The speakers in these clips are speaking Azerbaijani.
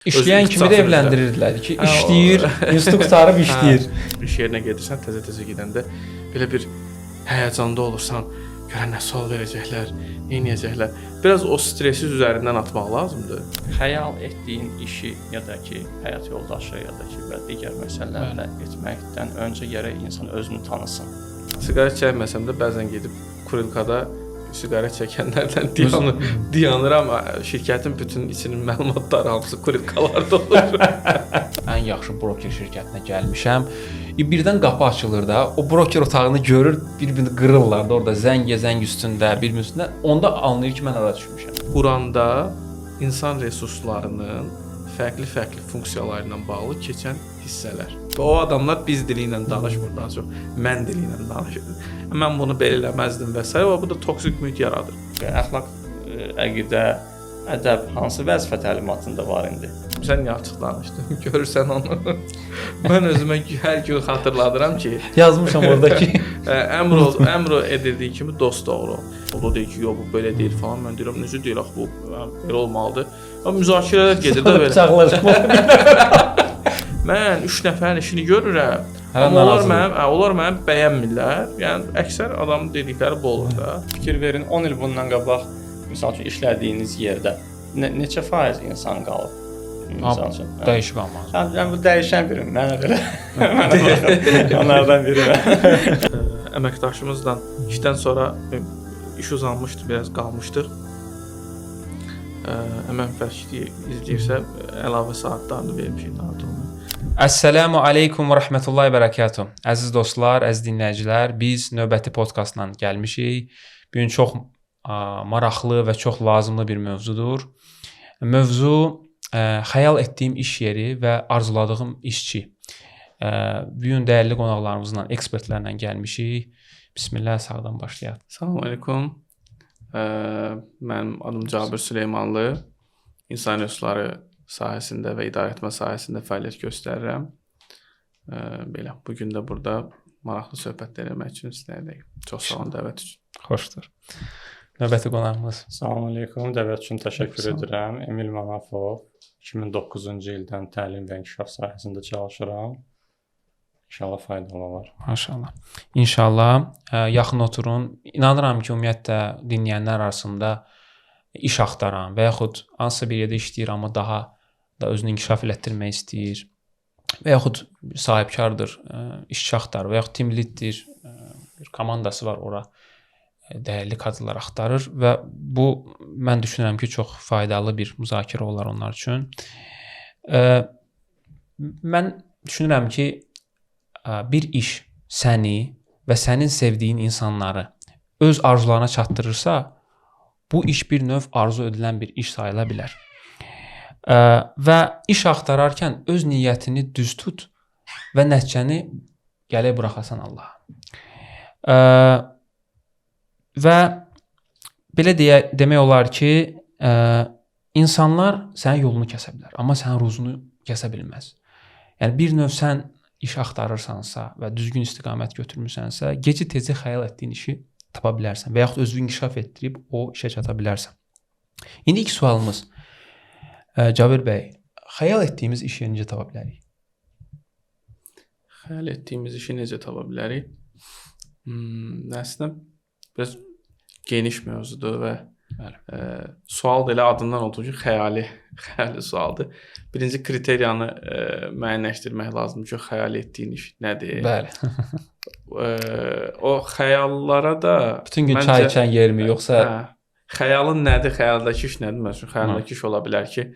İşləyən kimi də evləndirirdilər ki, işləyir, institut qutarıb işləyir. İş yerinə gedirsən, təzə-təzə gedəndə belə bir həyəcanda olursan, görən nə sual verəcəklər, nə edəcəklər. Biraz o stresi üzərindən atmaq lazımdır. Xəyal etdiyin işi ya da ki, həyat yoldaşı ya da ki, və digər məsələlərlə etməkdən öncə gərək insan özünü tanısın. Siqaret çəkməsəm də bəzən gedib kurilkada siqaret çəkənlərdən dayanıram. Şirkətin bütün içinin məlumatları hamısı kurilkalarda olur. Ən yaxşı broker şirkətinə gəlmişəm. Birdən qapı açılır da, o broker otağını görür, bir-birini qırırlar da orada zəng üstündə, bir-birinin üstündə. Onda anlayır ki, mən ora düşmüşəm. Quranda insan resurslarının fərqli funksiyaları ilə bağlı keçən hissələr. Və o adamlar biz dili ilə danışmır, daha çox mən dili ilə danışır. Mən bunu belə eləməzdim və s. və bu da toksik mühit yaradır. Əxlaq, əqidə, ədəb hansı vəzifə təlimatında var indi? Sən niyə açıq danışdın? Görürsən onu. Mən özümə hər gün xatırladıram ki, yazmışam oradakı. əmr edildiyi kimi dost doğru. O da deyir ki, yox bu belə deyil falan. Mən deyirəm, necə deyil axı bu belə olmalıdır. Amma müzakirələr gedir də belə. Mən 3 nəfərin işini görürəm. Onlar mənim bəyənmirlər. Yəni əksər adamın dedikləri bu olur da. Fikir verin, 10 il bundan qabaq məsəl üçün işlədiyiniz yerdə neçə faiz insan qalıb? Məsəl üçün. Dəyişib olmaz. Yəni bu dəyişən biri. Mənə belə. Onlardan biri. Əməkdaşımızla işdən sonra iş uzanmışdı, biraz qalmışdıq. Əmək fəşli izləyirsə əlavə saatlarını vermişik narahat olmayın. Əssəlamu aleykum və rəhmətullahi və bərəkatuh. Əziz dostlar, əziz dinləyicilər, biz növbəti podkastla gəlmişik. Bu gün çox maraqlı və çox lazımlı bir mövzudur. Mövzu xəyal etdiyim iş yeri və arzuladığım işçi. Bu gün dəyərli qonaqlarımızla, ekspertlərlə gəlmişik. Bismillah, sağdan başlayaq. Salam aleykum. Mənim adım Cabir Süleymanlı. İnsan resursları sahəsində və idarəetmə sahəsində fəaliyyət göstərirəm. Belə, bugün də burada maraqlı söhbətlər etmək üçün sizlərdəyim. Çox sağ olun dəvət üçün. Xoşdur. Növbəti qonağımız. Salam aleykum, dəvət üçün təşəkkür edirəm. Emil Manafov, 2009-cu ildən təlim və inkişaf sahəsində çalışıram. İnşallah faydalı olar. Maşallah. İnşallah yaxın oturun. İnanıram ki, ümumiyyətlə dinləyənlər arasında iş axtaran və yaxud hansısa bir yerdə işləyir, amma daha da özünü inkişaf elətdirmək istəyir və yaxud sahibkardır, işçi axtarır və yaxud team leaddir, bir komandası var, ora dəyərli kadrlar axtarır və bu mən düşünürəm ki, çox faydalı bir müzakirə olar onlar üçün. Mən düşünürəm ki, bir iş səni və sənin sevdiyin insanları öz arzularına çatdırırsa, bu iş bir növ arzu edilən bir iş sayıla bilər. Və iş axtararkən öz niyyətini düz tut və nəticəni gələk buraxasan Allaha. Və belə demək olar ki, insanlar sənin yolunu kəsə bilər, amma sənin ruzunu kəsə bilməz. Yəni bir növ sən iş axtarırsansa və düzgün istiqamət götürmüsənsə, gec-tez xəyal etdiyin işi tapa bilərsən və yaxud özünü inkişaf etdirib o işə çata bilərsən. İndi ilk sualımız, Cabir bəy, xəyal etdiyimiz işi necə tapa bilərik? Xəyal etdiyimiz işi necə tapa bilərik? Əslində biraz geniş mövzudur və sual da elə adından olduğu ki, xəyali sualdır. Birinci kriteriyanı müəyyənləşdirmək lazımdır ki, xəyal etdiyin iş nədir? Bəli. O xəyallara da bütün gün çay içən yermi, yoxsa xəyalın nədir, xəyaldakı iş nədir? Məsələn, xəyaldakı iş ola bilər ki,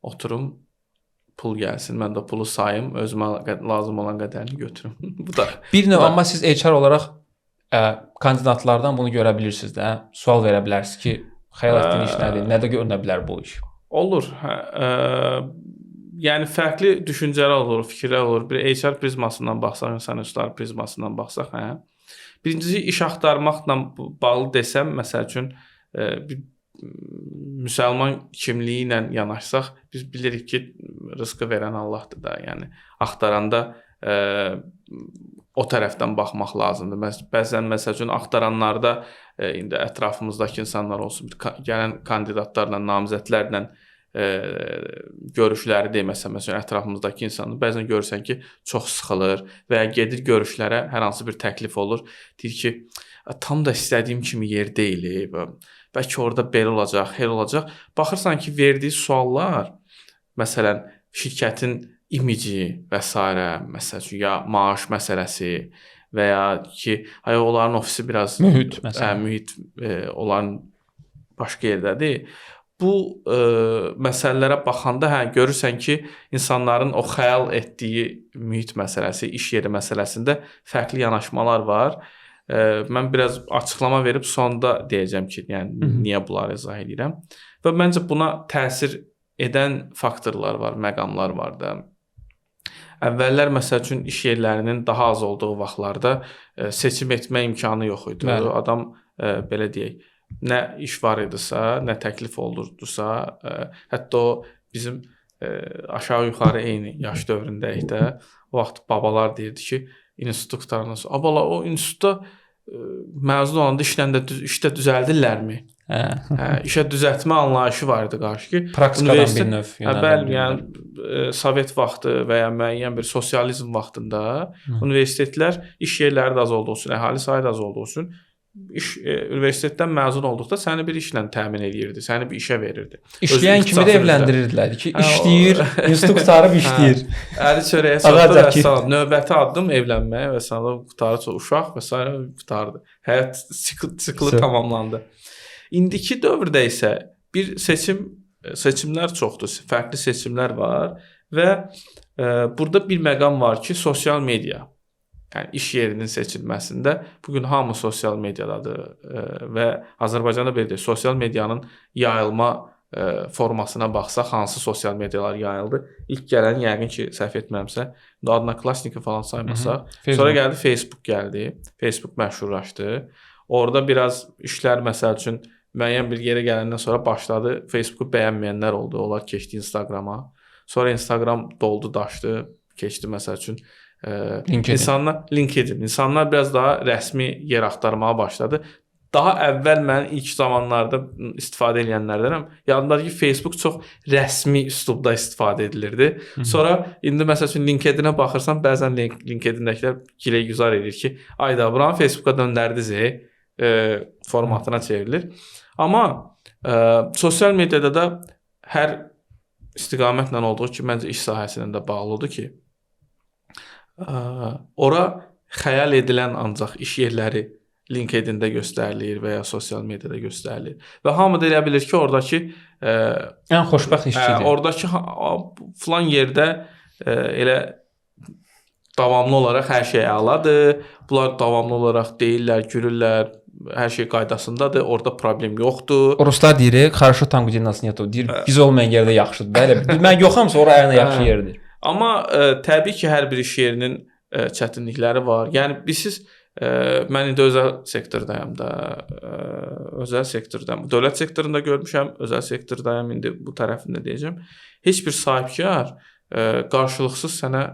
oturum, pul gəlsin, mən də pulu sayım, özümə lazım olan qədərini götürüm. Bu da bir növ, amma siz HR olaraq kandidatlardan bunu görə bilirsiniz də, sual verə bilərsiniz ki, xəyal etdiyin iş nədir, nədə görünə bilər bu iş? Olur. Yəni fərqli düşüncələr olur, fikirlər olur. Bir HR prizmasından baxsaq, insan resursları prizmasından baxsaq, birincisi iş axtarmaqla bağlı desəm, məsəl üçün bir müsəlman kimliyi ilə yanaşsaq, biz bilirik ki, rızqı verən Allahdır da. Yəni axtaranda o tərəfdən baxmaq lazımdır. Bəzən məsəl üçün axtaranlarda indi ətrafımızdakı insanlar olsun, gələn kandidatlarla, namizədlərlə görüşləri deməsə, məsələn, ətrafımızdakı insanlar bəzən görürsən ki, çox sıxılır və ya gedir görüşlərə, hər hansı bir təklif olur, deyir ki, tam da istədiyim kimi yer deyil, bəlkə orada belə olacaq, elə olacaq. Baxırsan ki, verdiyi suallar, məsələn, şirkətin imici və s. məsələn, ya maaş məsələsi və ya ki, onların ofisi biraz mühit məsələn, mühit onların başqa yerdədir. Bu məsələlərə baxanda görürsən ki, insanların o xəyal etdiyi mühit məsələsi, iş yeri məsələsində fərqli yanaşmalar var. Mən biraz açıqlama verib sonda deyəcəm ki, yəni niyə bunları izah edirəm. Və məncə buna təsir edən faktorlar var, məqamlar var da. Əvvəllər məsəl üçün iş yerlərinin daha az olduğu vaxtlarda seçim etmə imkanı yox idi. Bəli. Adam belə deyək, nə iş var idisə, nə təklif olurdusa, hətta o bizim aşağı-yuxarı eyni yaş dövründəyik də, o vaxt babalar deyirdi ki, institut qurtarandan sonra, abala o institutda məzun olanda işdə düzəldirlərmi? İşə düzəltmə anlayışı var idi qarşı ki, praktikadan bir növ bəli, yəni Sovet vaxtı və ya müəyyən bir sosializm vaxtında universitetlər iş yerləri də az olduğu üçün, əhali sayı da az olduğu üçün universitetdən məzun olduqda səni bir işlə təmin edirdi, səni bir işə verirdi. İşləyən kimi də evləndirirdilər ki, işləyir, institut qurtarıb işləyir. Əli çörəyə çatdı və salam. Növbəti addım evlənməyə və salam qurtardı uşaq və salam qurtardı. Həyat siklı tamamlandı. İndiki dövrdə isə bir seçimlər çoxdur, fərqli seçimlər var və burada bir məqam var ki, sosial media. Yəni iş yerinin seçilməsində bu gün hamı sosial mediadadır və Azərbaycanda belə deyil, sosial medianın yayılma formasına baxsaq, hansı sosial medialar yayıldı? İlk gələn yəqin ki, səhv etmirəmsə, Odnoklassniki falan saymasaq, sonra gəldi Facebook gəldi. Facebook məşhurlaşdı. Orada biraz işlər məsəl üçün müəyyən bir yerə gələndən sonra başladı. Facebooku bəyənməyənlər oldu. Onlar keçdi Instagrama. Sonra Instagram doldu, daşdı, keçdi məsəl üçün LinkedIn. İnsanlar biraz daha rəsmi yer axtarmağa başladı. Daha əvvəl mən ilk zamanlarda istifadə edənlərdənəm. Yadımdadır ki, Facebook çox rəsmi üslubda istifadə edilirdi. Sonra indi məsəl üçün LinkedIn-ə baxırsan, bəzən LinkedIn-dəkilər gilə-güzar edir ki, ayda buranı Facebooka döndərdiniz formatına çevrilir. Amma sosial mediada da hər istiqamətlə olduğu ki, məncə iş sahəsində də bağlıdır ki, ora xəyal edilən ancaq iş yerləri LinkedIn-də göstərilir və ya sosial mediada göstərilir. Və hamı da elə bilir ki, oradakı ən xoşbəxt işçidir. Oradakı filan yerdə elə davamlı olaraq hər şey əladır. Bunlar davamlı olaraq deyirlər, gülürlər, hər şey qaydasındadır, orada problem yoxdur. Ruslar deyir, хорошо там, где нас нету. Deyir, biz olmayan yerdə yaxşıdır. Bəli, mən yoxamsa ora əyənə yaxşı yerdir. Amma təbii ki, hər bir iş yerinin çətinlikləri var. Yəni siz mən indi özəl sektordayam da, özəl sektordayam. Dövlət sektorunda görmüşəm, özəl sektordayam, indi bu tərəfində deyəcəm. Heç bir sahibkar qarşılıqsız sənə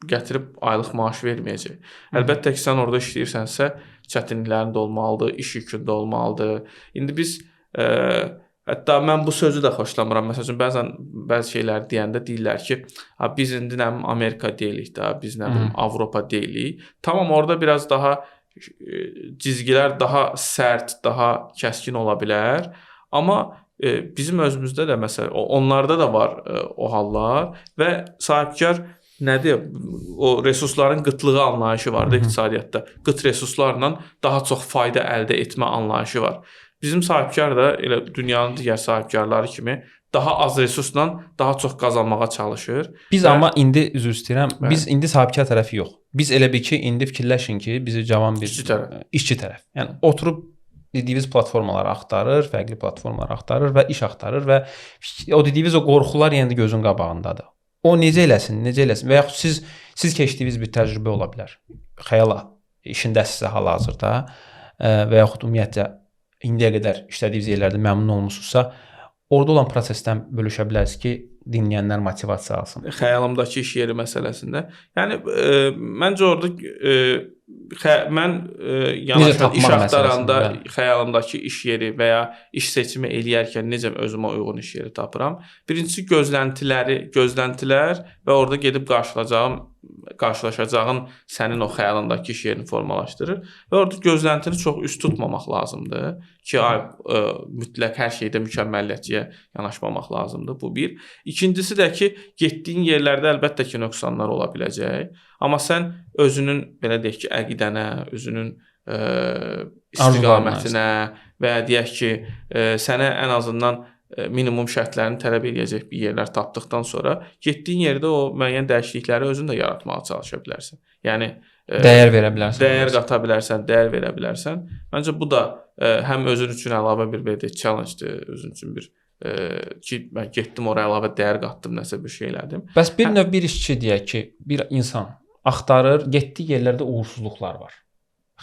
gətirib aylıq maaş verməyəcək. Əlbəttə ki, sən orada işləyirsənsə, çətinliklərin də olmalıdır, iş yükündə olmalıdır. İndi biz hətta mən bu sözü də xoşlamıram. Məsəl üçün bəzi şeyləri deyəndə deyirlər ki, biz indi nə bilim Amerika deyilik də, biz nə bilim Avropa deyilik. Tamam, orada biraz daha cizgilər daha sərt, daha kəskin ola bilər. Amma bizim özümüzdə də məsələn onlarda da var o hallar və sahibkar nədir? O resursların qıtlığı anlayışı var da iqtisadiyyatda. Qıt resurslarla daha çox fayda əldə etmə anlayışı var. Bizim sahibkar da elə dünyanın digər sahibkarları kimi daha az resursla daha çox qazanmağa çalışır. Biz amma indi üzr istəyirəm, biz indi sahibkar tərəfi yox. Biz elə bir ki, indi fikirləşin ki, bizi cavan bir işçi tərəf. Yəni oturub dediyiniz platformaları axtarır, fərqli platformaları axtarır və iş axtarır və o dediyiniz o qorxular yenə də gözün qabağındadır. O necə eləsin və yaxud siz keçdiyiniz bir təcrübə ola bilər. Xəyala işindəsinizsə hal-hazırda və yaxud ümumiyyətlə indiyə qədər işlədiyiniz yerlərdə məmnun olmusunuzsa, orada olan prosesdən bölüşə bilərsiniz ki, dinləyənlər motivasiya alsın. Xəyalımdakı iş yeri məsələsində. Yəni məncə orada mən yanaşan iş axtaranda xəyalımdakı iş yeri və ya iş seçimi eləyərkən necə özümə uyğun iş yeri tapıram? Birincisi gözləntilər və orada gedib qarşılaşacağın sənin o xəyalındakı iş yerini formalaşdırır və orada gözləntini çox üst tutmamaq lazımdır ki, mütləq hər şeydə mükəmməlliyyətçiyə yanaşmamaq lazımdır. Bu bir. İkincisi də ki, getdiyin yerlərdə əlbəttə ki, nöqsanlar ola biləcək. Amma sən özünün belə deyək ki, əqidənə, özünün istiqamətinə və ya deyək ki, sənə ən azından minimum şərtlərini tələb edəcək bir yerlər tapdıqdan sonra getdiyin yerdə o müəyyən dəyişiklikləri özün də yaratmağa çalışa bilərsən. Yəni dəyər verə bilərsən. Dəyər qata bilərsən, dəyər verə bilərsən. Məncə bu da həm özün üçün əlavə bir belə challenge-dir, özün üçün bir ki, mən getdim oraya əlavə dəyər qatdım, nəsə bir şey elədim. Bəs bir növ bir işçi deyək ki, bir insan axtarır, getdiyi yerlərdə uğursuzluqlar var.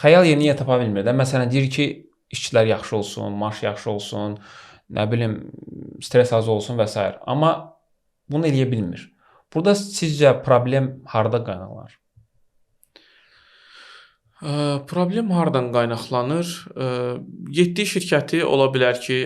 Xəyal yerini tapa bilmir də. Məsələn, deyir ki, işçilər yaxşı olsun, maaş yaxşı olsun, nə bilim, stres az olsun və s. Amma bunu eləyə bilmir. Burada sizcə problem harda qaynaqlanır? Problem hardan qaynaqlanır? Getdiyi şirkəti ola bilər ki,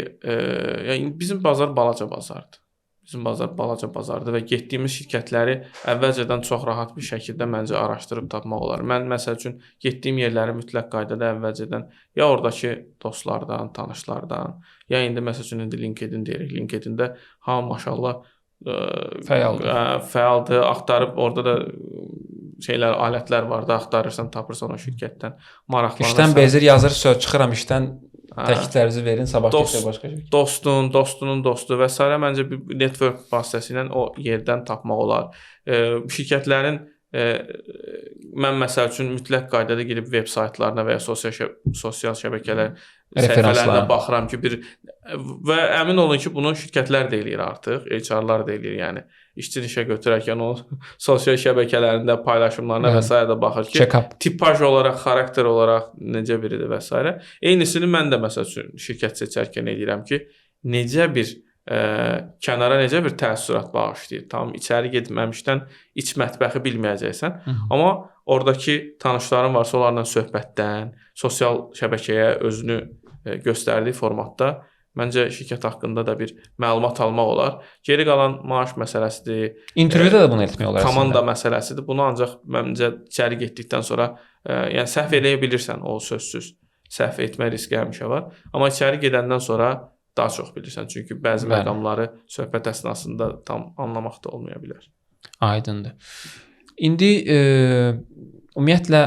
yəni bizim bazar balaca bazardır. Bizim bazar balaca bazardır və getdiyimiz şirkətləri əvvəlcədən çox rahat bir şəkildə məncə araşdırıb tapmaq olar. Mən məsəl üçün getdiyim yerləri mütləq qaydada əvvəlcədən ya oradakı dostlardan, tanışlardan, ya indi məsəl üçün indi LinkedIn deyirik. LinkedIn-də hamı maşallah fəaldır, axtarıb orada da alətlər var da, axtarırsan, tapırsan o şirkətdən, maraqlanırsan. İşdən bezir, yazır, söz çıxıram işdən, təkliflərinizi verin, sabah keçir başqa şey. Dostunun dostu və s. Məncə bir network vasitəsilə o yerdən tapmaq olar. Şirkətlərin mən məsəl üçün mütləq qaydada gedib veb saytlarına və ya sosial şəbəkələr səhifələrinə baxıram ki, və əmin olun ki, bunu şirkətlər də eləyir artıq, HR-lar da eləyir, yəni işçini işə götürərkən o sosial şəbəkələrində paylaşımlarına və s. də baxır ki, tipaj olaraq, xarakter olaraq necə biridir və s. Eynisini mən də məsəl üçün şirkət seçərkən eləyirəm ki, necə bir kənara necə bir təəssürat bağışlayır. Tam içəri getməmişdən iç mətbəxi bilməyəcəksən. Amma oradakı tanışların varsa onlarla söhbətdən, sosial şəbəkəyə özünü göstərdiyi formatda məncə şirkət haqqında da bir məlumat almaq olar. Geri qalan maaş məsələsidir. İntervyuda da bunu etmək olar. Komanda məsələsidir. Bunu ancaq məncə içəri getdikdən sonra yəni səhv eləyə bilirsən, o sözsüz. Səhv etmə riski həmişə var. Amma içəri gedəndən sonra daha çox bilirsən. Çünki bəzi məqamları söhbət əsnasında tam anlamaq da olmaya bilər. Aydındır. İndi ümumiyyətlə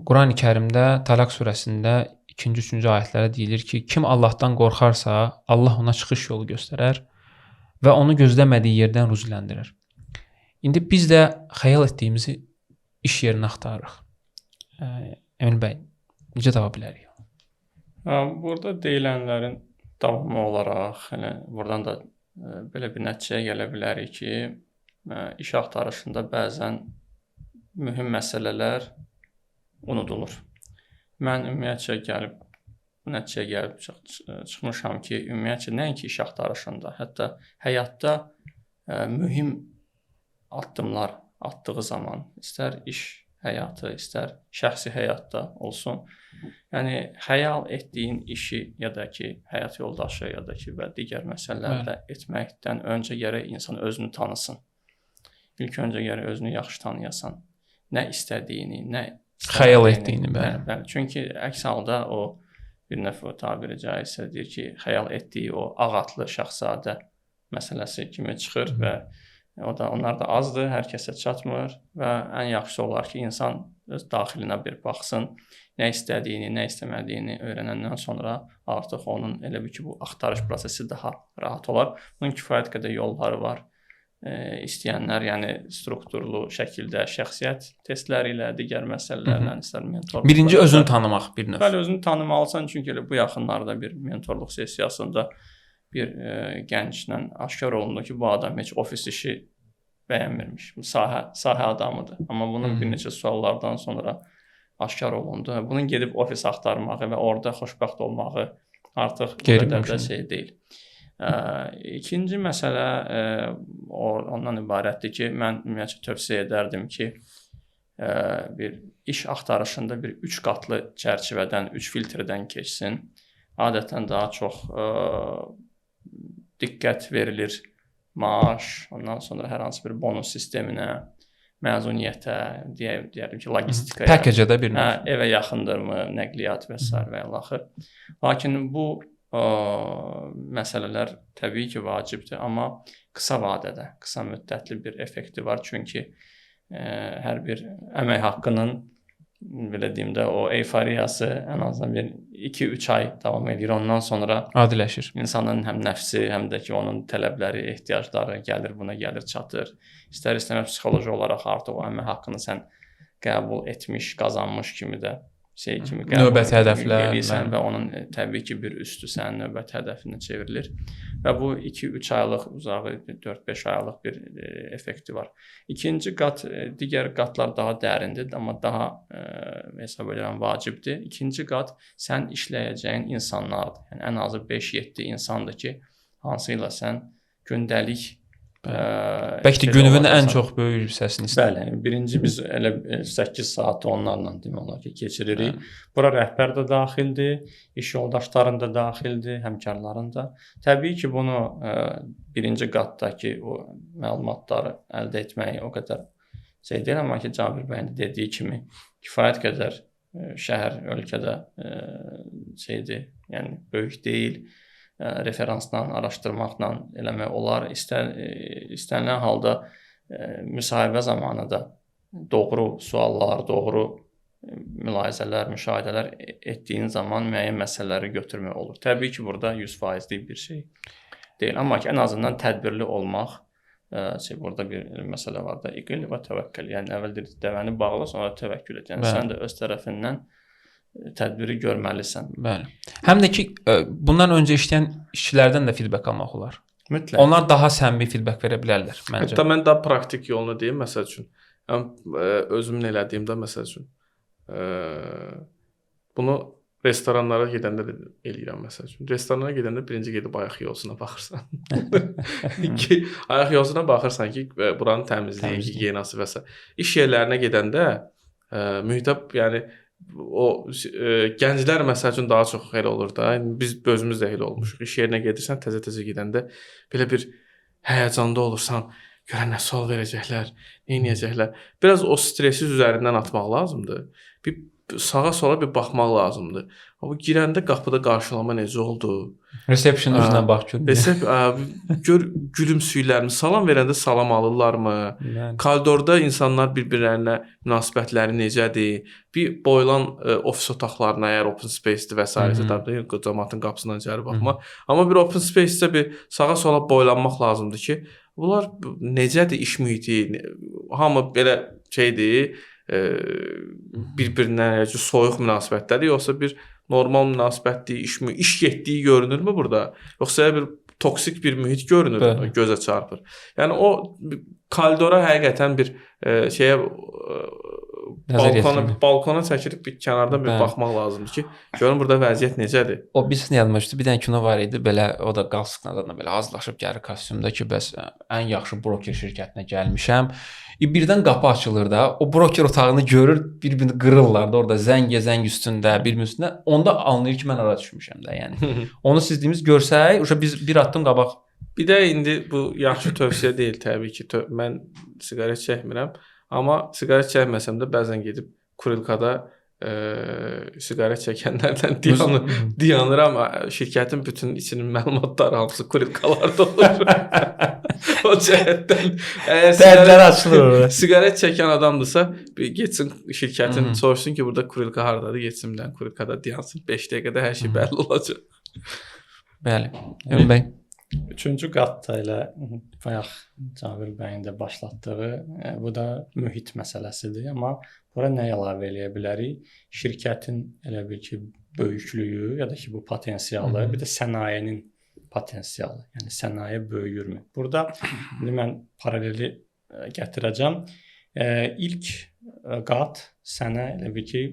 Qurani-Kərimdə Təlaq surəsində 2-3-cü ayətlərdə deyilir ki, kim Allahdan qorxarsa, Allah ona çıxış yolu göstərər və onu gözləmədiyi yerdən ruziləndirir. İndi biz də xəyal etdiyimizi iş yerinə axtarırıq. Emin bəy, necə tapa bilərik? Burada deyilənlərin davamı olaraq, buradan da belə bir nəticəyə gələ bilərik ki, iş axtarışında bəzən mühüm məsələlər unudulur. Mən ümumiyyətcə bu nəticəyə gəlib çıxmışam ki, ümumiyyətcə nəinki iş axtarışında, hətta həyatda mühüm addımlar atdığı zaman, istər iş həyatı, istər şəxsi həyatda olsun, yəni xəyal etdiyin işi ya da ki, həyat yoldaşı ya da ki, və digər məsələlərdə etməkdən öncə gərək insan özünü tanısın. İlk öncə gərək özünü yaxşı tanıyasan, nə istədiyini, nə xəyal etdiyini, bəli. Çünki əks halda o bir növ tabiri caizsə deyir ki, xəyal etdiyi o ağatlı şahzadə məsələsi kimi çıxır və onlar da azdır, hər kəsə çatmır və ən yaxşısı olar ki, insan öz daxilinə bir baxsın, nə istədiyini, nə istəmədiyini öyrənəndən sonra artıq onun elə bir ki, bu axtarış prosesi daha rahat olar. Bunun kifayət qədər yolları var. İstəyənlər, yəni strukturlu şəkildə şəxsiyyət testləri ilə, digər məsələlərlə, istər mentorluq. Birinci özünü tanımaq bir növ. Bəli, özünü tanımalısan, çünki bu yaxınlarda bir mentorluq sessiyasında bir gənclə aşkar olundu ki, bu adam heç ofis işi bəyənmirmiş. Bu sahə adamıdır. Amma bunun bir neçə suallardan sonra aşkar olundu. Bunun gedib ofis axtarmağı və orada xoşbəxt olmağı artıq bu qədər də şey deyil. İkinci məsələ ondan ibarətdir ki, mən ümumiyyətlə tövsiyə edərdim ki, bir iş axtarışında bir 3 qatlı çərçivədən, 3 filtrdən keçsin. Adətən daha çox diqqət verilir maaş, ondan sonra hər hansı bir bonus sisteminə, məzuniyyətə, deyərdim ki, logistikaya. Package-də bir növ. Evə yaxındırmı, nəqliyyat və s. və ilaxır. Lakin bu məsələlər təbii ki, vacibdir, amma qısa vadədə, qısa müddətli bir effekti var. Çünki hər bir əmək haqqının belə deyim də o eyfariyası ən azından bir 2-3 ay davam edir. Ondan sonra adiləşir. İnsanın həm nəfsi, həm də ki onun tələbləri, ehtiyacları gəlir, buna gəlir, çatır. İstər-istəməz psixoloji olaraq artıq o əmək haqqını sən qəbul etmiş, qazanmış kimi də kimi növbəti hədəflər eləyirsən və onun təbii ki bir üstü sənin növbəti hədəfinə çevrilir və bu 2-3 aylıq uzağı 4-5 aylıq bir effekti var. İkinci qat, digər qatlar daha dərindir, amma daha hesab edirəm vacibdir. İkinci qat sən işləyəcəyin insanlardır. Yəni ən azı 5-7 insandır ki, hansı ilə sən gündəlik bəlkə də günün ən çox böyük hissəsini istəyir. Bəli, birinci biz elə 8 saat onlarla demək olar ki, keçiririk. Bura rəhbər də daxildir, iş yoldaşların da daxildir, həmkarların da. Təbii ki, bunu birinci qatdakı o məlumatları əldə etmək o qədər deyil, amma ki, Cabir bəyin də dediyi kimi kifayət qədər şəhər ölkədə yəni böyük deyil. Referansla, araşdırmaqla eləmək olar. İstənilən halda müsahibə zamanı da doğru suallar, doğru mülahizələr, müşahidələr etdiyin zaman müəyyən məsələləri götürmək olur. Təbii ki, burada 100%lik bir şey deyil. Amma ki, ən azından tədbirli olmaq, burada bir məsələ var da, iqil və təvəkkül. Yəni, əvvəl dəvəni bağla, sonra təvəkkül et. Yəni, sən də öz tərəfindən tədbiri görməlisən. Bəli. Həm də ki, bundan öncə işləyən işçilərdən də feedback almaq olar. Mütləq. Onlar daha səmimi feedback verə bilərlər məncə. Hətta mən daha praktik yolunu deyim, məsəl üçün. Özümün elədiyimdə, məsəl üçün, bunu restoranlara gedəndə də eləyirəm, məsəl üçün. Restoranlara gedəndə birinci gedib ayaq yolsuna baxırsan. Ayaq yolsuna baxırsan ki, buranın təmizliyi, gigiyenası və s. İş yerlərinə gedəndə mühitə, yəni o gənclər məsəl üçün daha çox elə olur da. Biz özümüz də elə olmuşuq. İş yerinə gedirsən, təzə-təzə gedəndə belə bir həyəcanda olursan, görən nə sual verəcəklər, nə edəcəklər. Biraz o stresi üzərindən atmaq lazımdır. Bir sağa-sola bir baxmaq lazımdır. O girəndə qapıda qarşılama necə oldu? Reception üzrə bax gör gülümsüyürlərmi? Salam verəndə salam alırlarmı? Koridorda insanlar bir-birlərinə münasibətləri necədir? Bir boylan ofis otaqlarına, əgər open space-dir və s. Təbii ki, cəmaətin qapısından içəri baxmaq. Amma bir open space-də bir sağa-sola boylanmaq lazımdır ki, bunlar necədir iş mühiti? Hamı belə şeydir, bir-birinə soyuq münasibətləri, yoxsa bir normal münasibətdir, iş getdiyi görünürmü burada? Yoxsa bir toksik bir mühit görünür, gözə çarpır. Yəni o koridora həqiqətən bir şeyə balkona çəkilib bir kənarda bir baxmaq lazımdır ki, görün burada vəziyyət necədir. O bilirsən yadıma düşdü. Bir dənə kino var idi, belə o da qalsıqla da belə hazırlaşıb gəlir kostyumda ki, bəs ən yaxşı broker şirkətinə gəlmişəm. Birdən qapı açılır da, o broker otağını görür, bir-birini qırırlar da orada zəng üstündə, bir-birinin üstündə. Onda anlayır ki, mən ara düşmüşəm də, yəni. Onu sizdiyimiz görsək, biz bir addım qabaq. Bir də indi bu yaxşı tövsiyə deyil təbii ki. Mən siqaret çəkmirəm, amma siqaret çəkməsəm də bəzən gedib kurilkada siqaret çəkənlərdən dayanıram. Şirkətin bütün içinin məlumatları hamısı kurilkalarda olur. O cəhətdən dərlər açılır. Siqaret çəkən adamdırsa, getsin şirkətin soruşsun ki, burada kurilka hardadır, getsin bilən kurilkada dayansın. 5 dəqiqədə hər şey bəlli olacaq. Bəli. Emin bəy. Üçüncü qatda elə bayaq Cabir bəyin də başlatdığı, bu da mühit məsələsidir, amma bura nə əlavə eləyə bilərik? Şirkətin elə bil ki, böyüklüyü ya da ki, bu potensialı, bir də sənayenin potensialı, yəni sənaye böyüyürmü? Burada mən paraleli gətirəcəm. İlk qat sənə elə bil ki,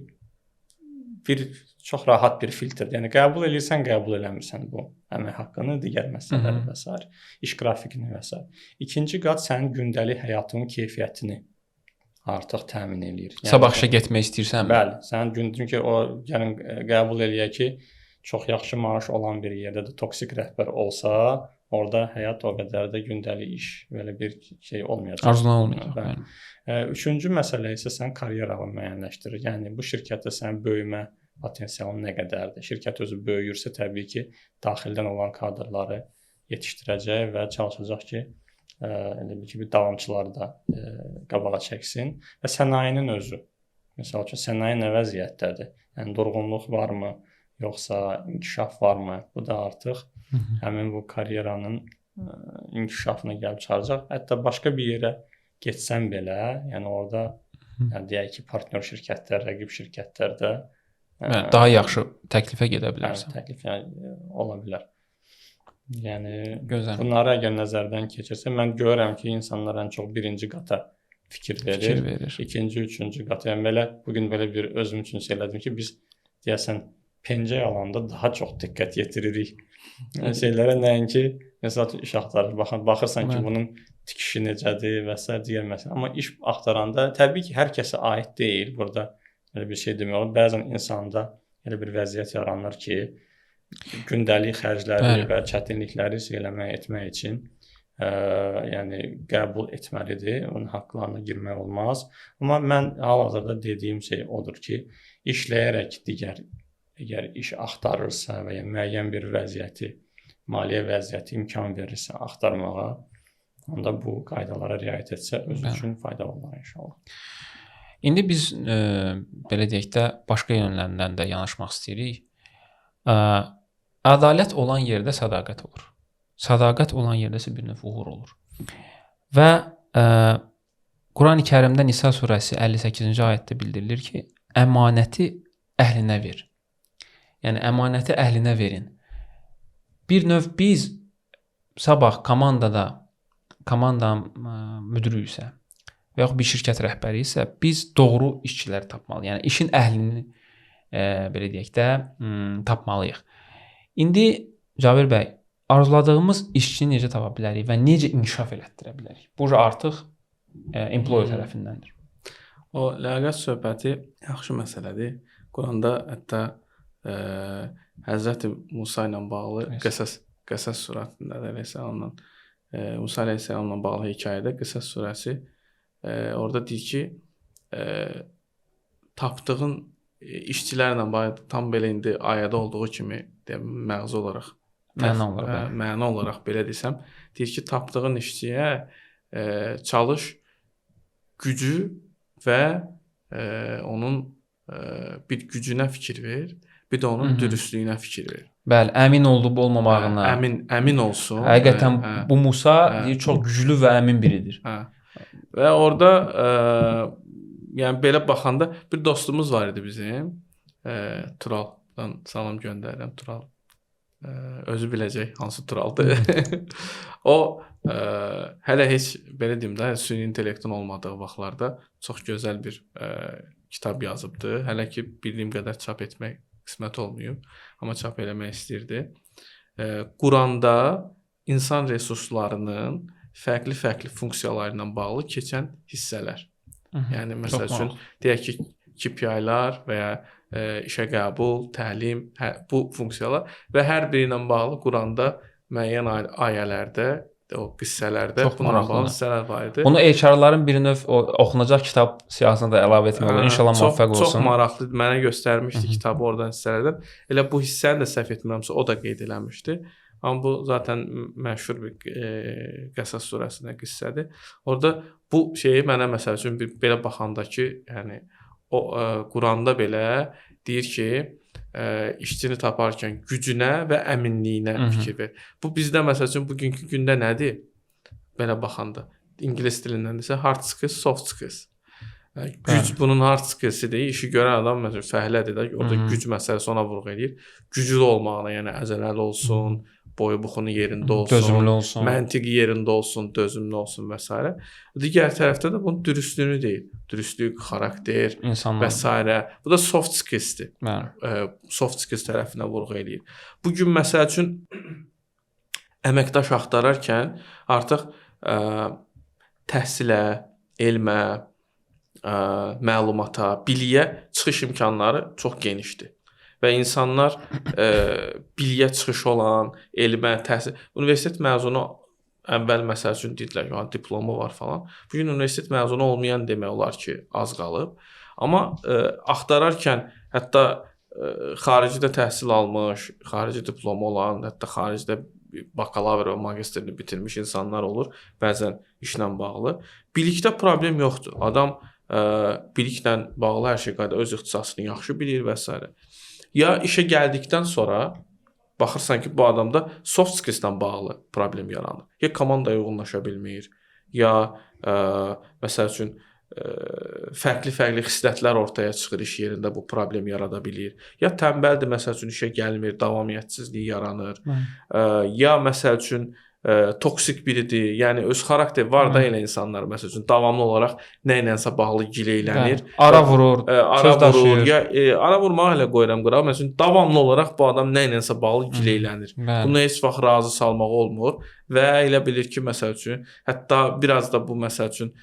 bir çox rahat bir filtrdir. Yəni qəbul edirsən, qəbul eləmirsən bu əmək haqqını, digər məsələləri və s. iş qrafikini və s. İkinci qat sənin gündəlik həyatının keyfiyyətini artıq təmin eləyir. Yəni, sabah işə getmək istəyirsən? Bəli, sənin gündüzün ki, o gəlin qəbul eləyək ki, çox yaxşı maaş olan bir yerdə də toksik rəhbər olsa, orada həyat o qədər də gündəlik iş belə bir şey olmayacaq. Arzulan olmayacaq. Üçüncü məsələ isə sən karyeranı müəyyənləşdirir. Yəni bu şirkətdə sənin böyümə potensialın nə qədərdir? Şirkət özü böyüyürsə, təbii ki, daxildən olan kadrları yetişdirəcək və çalışacaq ki, elə bir ki, bir davamçıları da qabağa çəksin və sənayenin özü. Məsəl üçün sənaye nə vəziyyətdədir? Yəni durğunluq varmı, yoxsa inkişaf varmı? Bu da artıq həmin bu karyeranın inkişafına gəlib çıxaracaq. Hətta başqa bir yerə getsən belə, yəni orada yəni deyək ki, partnyor şirkətlər, rəqib şirkətlərdə daha yaxşı təklifə gedə bilərsən. Təklif yəni ola bilər. Yəni gözəl. Bunları əgər nəzərdən keçirsə, mən görürəm ki, insanlar ən çox birinci qata fikir verir. İkinci, üçüncü qata. Yəni belə bu gün belə bir özüm üçün söylədim ki, biz deyəsən pencək alanda daha çox diqqət yetiririk. Yəni şeylərə nəinki məsələn iş axtarır. Baxırsan ki, bunun tikişi necədir və s. digər məsələ. Amma iş axtaranda təbii ki, hər kəsə aid deyil. Burada elə bir şey demək olar. Bəzən insanda elə bir vəziyyət yaranır ki, gündəlik xərcləri və çətinlikləri etmək üçün yəni qəbul etməlidir. Onun haqqlarına girmək olmaz. Amma mən hal-hazırda dediyim şey odur ki, işləyərək əgər iş axtarırsa və ya müəyyən bir vəziyyəti, maliyyə vəziyyəti imkan verirsə axtarmağa, onda bu qaydalara riayət etsə özü üçün faydalı olar inşallah. İndi biz belə deyək də başqa yönlərindən də yanaşmaq istəyirik. Ədalət olan yerdə sədaqət olur. Sədaqət olan yerdə isə bir növ uğur olur. Və Qurani-Kərimdə Nisa surəsi 58-ci ayətdə bildirilir ki, əmanəti əhlinə ver. Yəni əmanəti əhlinə verin. Bir növ biz sabah komanda müdürüysə və yaxud bir şirkət rəhbəri isə biz doğru işçilər tapmalıyıq. Yəni işin əhlini belə deyək də tapmalıyıq. İndi Cabir bəy, arzuladığımız işçini necə tapa bilərik və necə inkişaf elətdirə bilərik? Bu artıq employer tərəfindəndir. O ləyaqət söhbəti yaxşı məsələdir. Quranda hətta Həzrəti Musa ilə bağlı Qəsəs surəsində də ondan Musa əleyhissalamla bağlı hekayədə Qəsəs surəsi orada deyir ki, tapdığın işçilərlə bağlı tam belə indi ayədə olduğu kimi məğzi olaraq məna olaraq belə desəm, deyir ki, tapdığın işçiyə çalış, gücü və onun bir gücünə fikir ver, bir də onun dürüstlüyünə fikir ver. Bəli, əmin olub olmamağına. Əmin olsun. Həqiqətən bu Musa deyir çox güclü və əmin biridir. Və orada yəni belə baxanda bir dostumuz var idi bizim. Turaldan salam göndərirəm. Tural özü biləcək hansı Turaldır. O hələ heç belə deyim də süni intellektin olmadığı vaxtlarda çox gözəl bir kitab yazıbdı. Hələ ki bildiyim qədər çap etmək qismət olmayıb, amma çap eləmək istəyirdi. Quranda insan resurslarının fərqli funksiyaları ilə bağlı keçən hissələr. Yəni məsəl üçün deyək ki, KPI-lər və ya işə qəbul, təlim, bu funksiyalar və hər biri ilə bağlı Quranda müəyyən ayələrdə, o qissələrdə bununla bağlı hissələr var idi. Bunu HR-ların bir növ oxunacaq kitab siyahısına da əlavə etmək olur. İnşallah müvəffəq olsun. Çox maraqlı. Mənə göstərmişdi kitabı oradan hissələrdən. Elə bu hissəni də səhv etmirəmsə o da qeyd eləmişdi. Amma bu zaten məşhur bir Qəsəs surəsində qissədir. Orada bu şeyi mənə məsəl üçün belə baxanda ki, yəni o Quranda belə deyir ki, işçini taparkən gücünə və əminliyinə fikir ver. Bu bizdə məsəl üçün bugünkü gündə nədir? Belə baxanda ingilis dilindən desə hard skills, soft skills. Güc bunun hard skillsidir. İşi görən adam məsələn fəhlədir də, orada güc məsələsi ona vurğu edir. Güclü olmağına, yəni əzələli olsun, boyu buxunu yerində olsun, dözümlü olsun, məntiqi yerində olsun, dözümlü olsun və s. Digər tərəfdə də bunun dürüstlüyünü deyil. Dürüstlük, xarakter insanlar və s. Bu da soft skills-dir. Bəli. Soft skills tərəfinə vurğu eləyir. Bu gün məsəl üçün əməkdaş axtararkən artıq təhsilə, elmə, məlumata, biliyə çıxış imkanları çox genişdir. Və insanlar biliyə çıxışı olan, elmə, təhsil, universitet məzunu əvvəl məsəl üçün dedilər ki, diplomu var falan. Bu gün universitet məzunu olmayan demək olar ki, az qalıb. Amma axtararkən hətta xaricdə təhsil almış, xarici diplomu olan, hətta xaricdə bakalavr və magistrini bitirmiş insanlar olur, bəzən işlə bağlı. Bilikdə problem yoxdur. Adam biliklə bağlı hər şey qayda öz ixtisasını yaxşı bilir və s. Ya işə gəldikdən sonra baxırsan ki, bu adamda soft skills-lə bağlı problem yaranır. Ya komandaya uyğunlaşa bilmir, ya məsəl üçün fərqli xislətlər ortaya çıxır iş yerində, bu problem yarada bilir. Ya tənbəldir, məsəl üçün işə gəlmir, davamiyyətsizlik yaranır. Ya məsəl üçün toksik biridir. Yəni öz xarakteri var da elə insanlar məsəl üçün davamlı olaraq nə ilənsə bağlı gileylənir. Ara vurur, söz daşıyır. Ya ara vurmağı elə qoyuram qırağa. Məsələn, davamlı olaraq bu adam nə ilənsə bağlı gileylənir. Bunu heç vaxt razı salmaq olmur və elə bilir ki, məsəl üçün, hətta biraz da bu məsəl üçün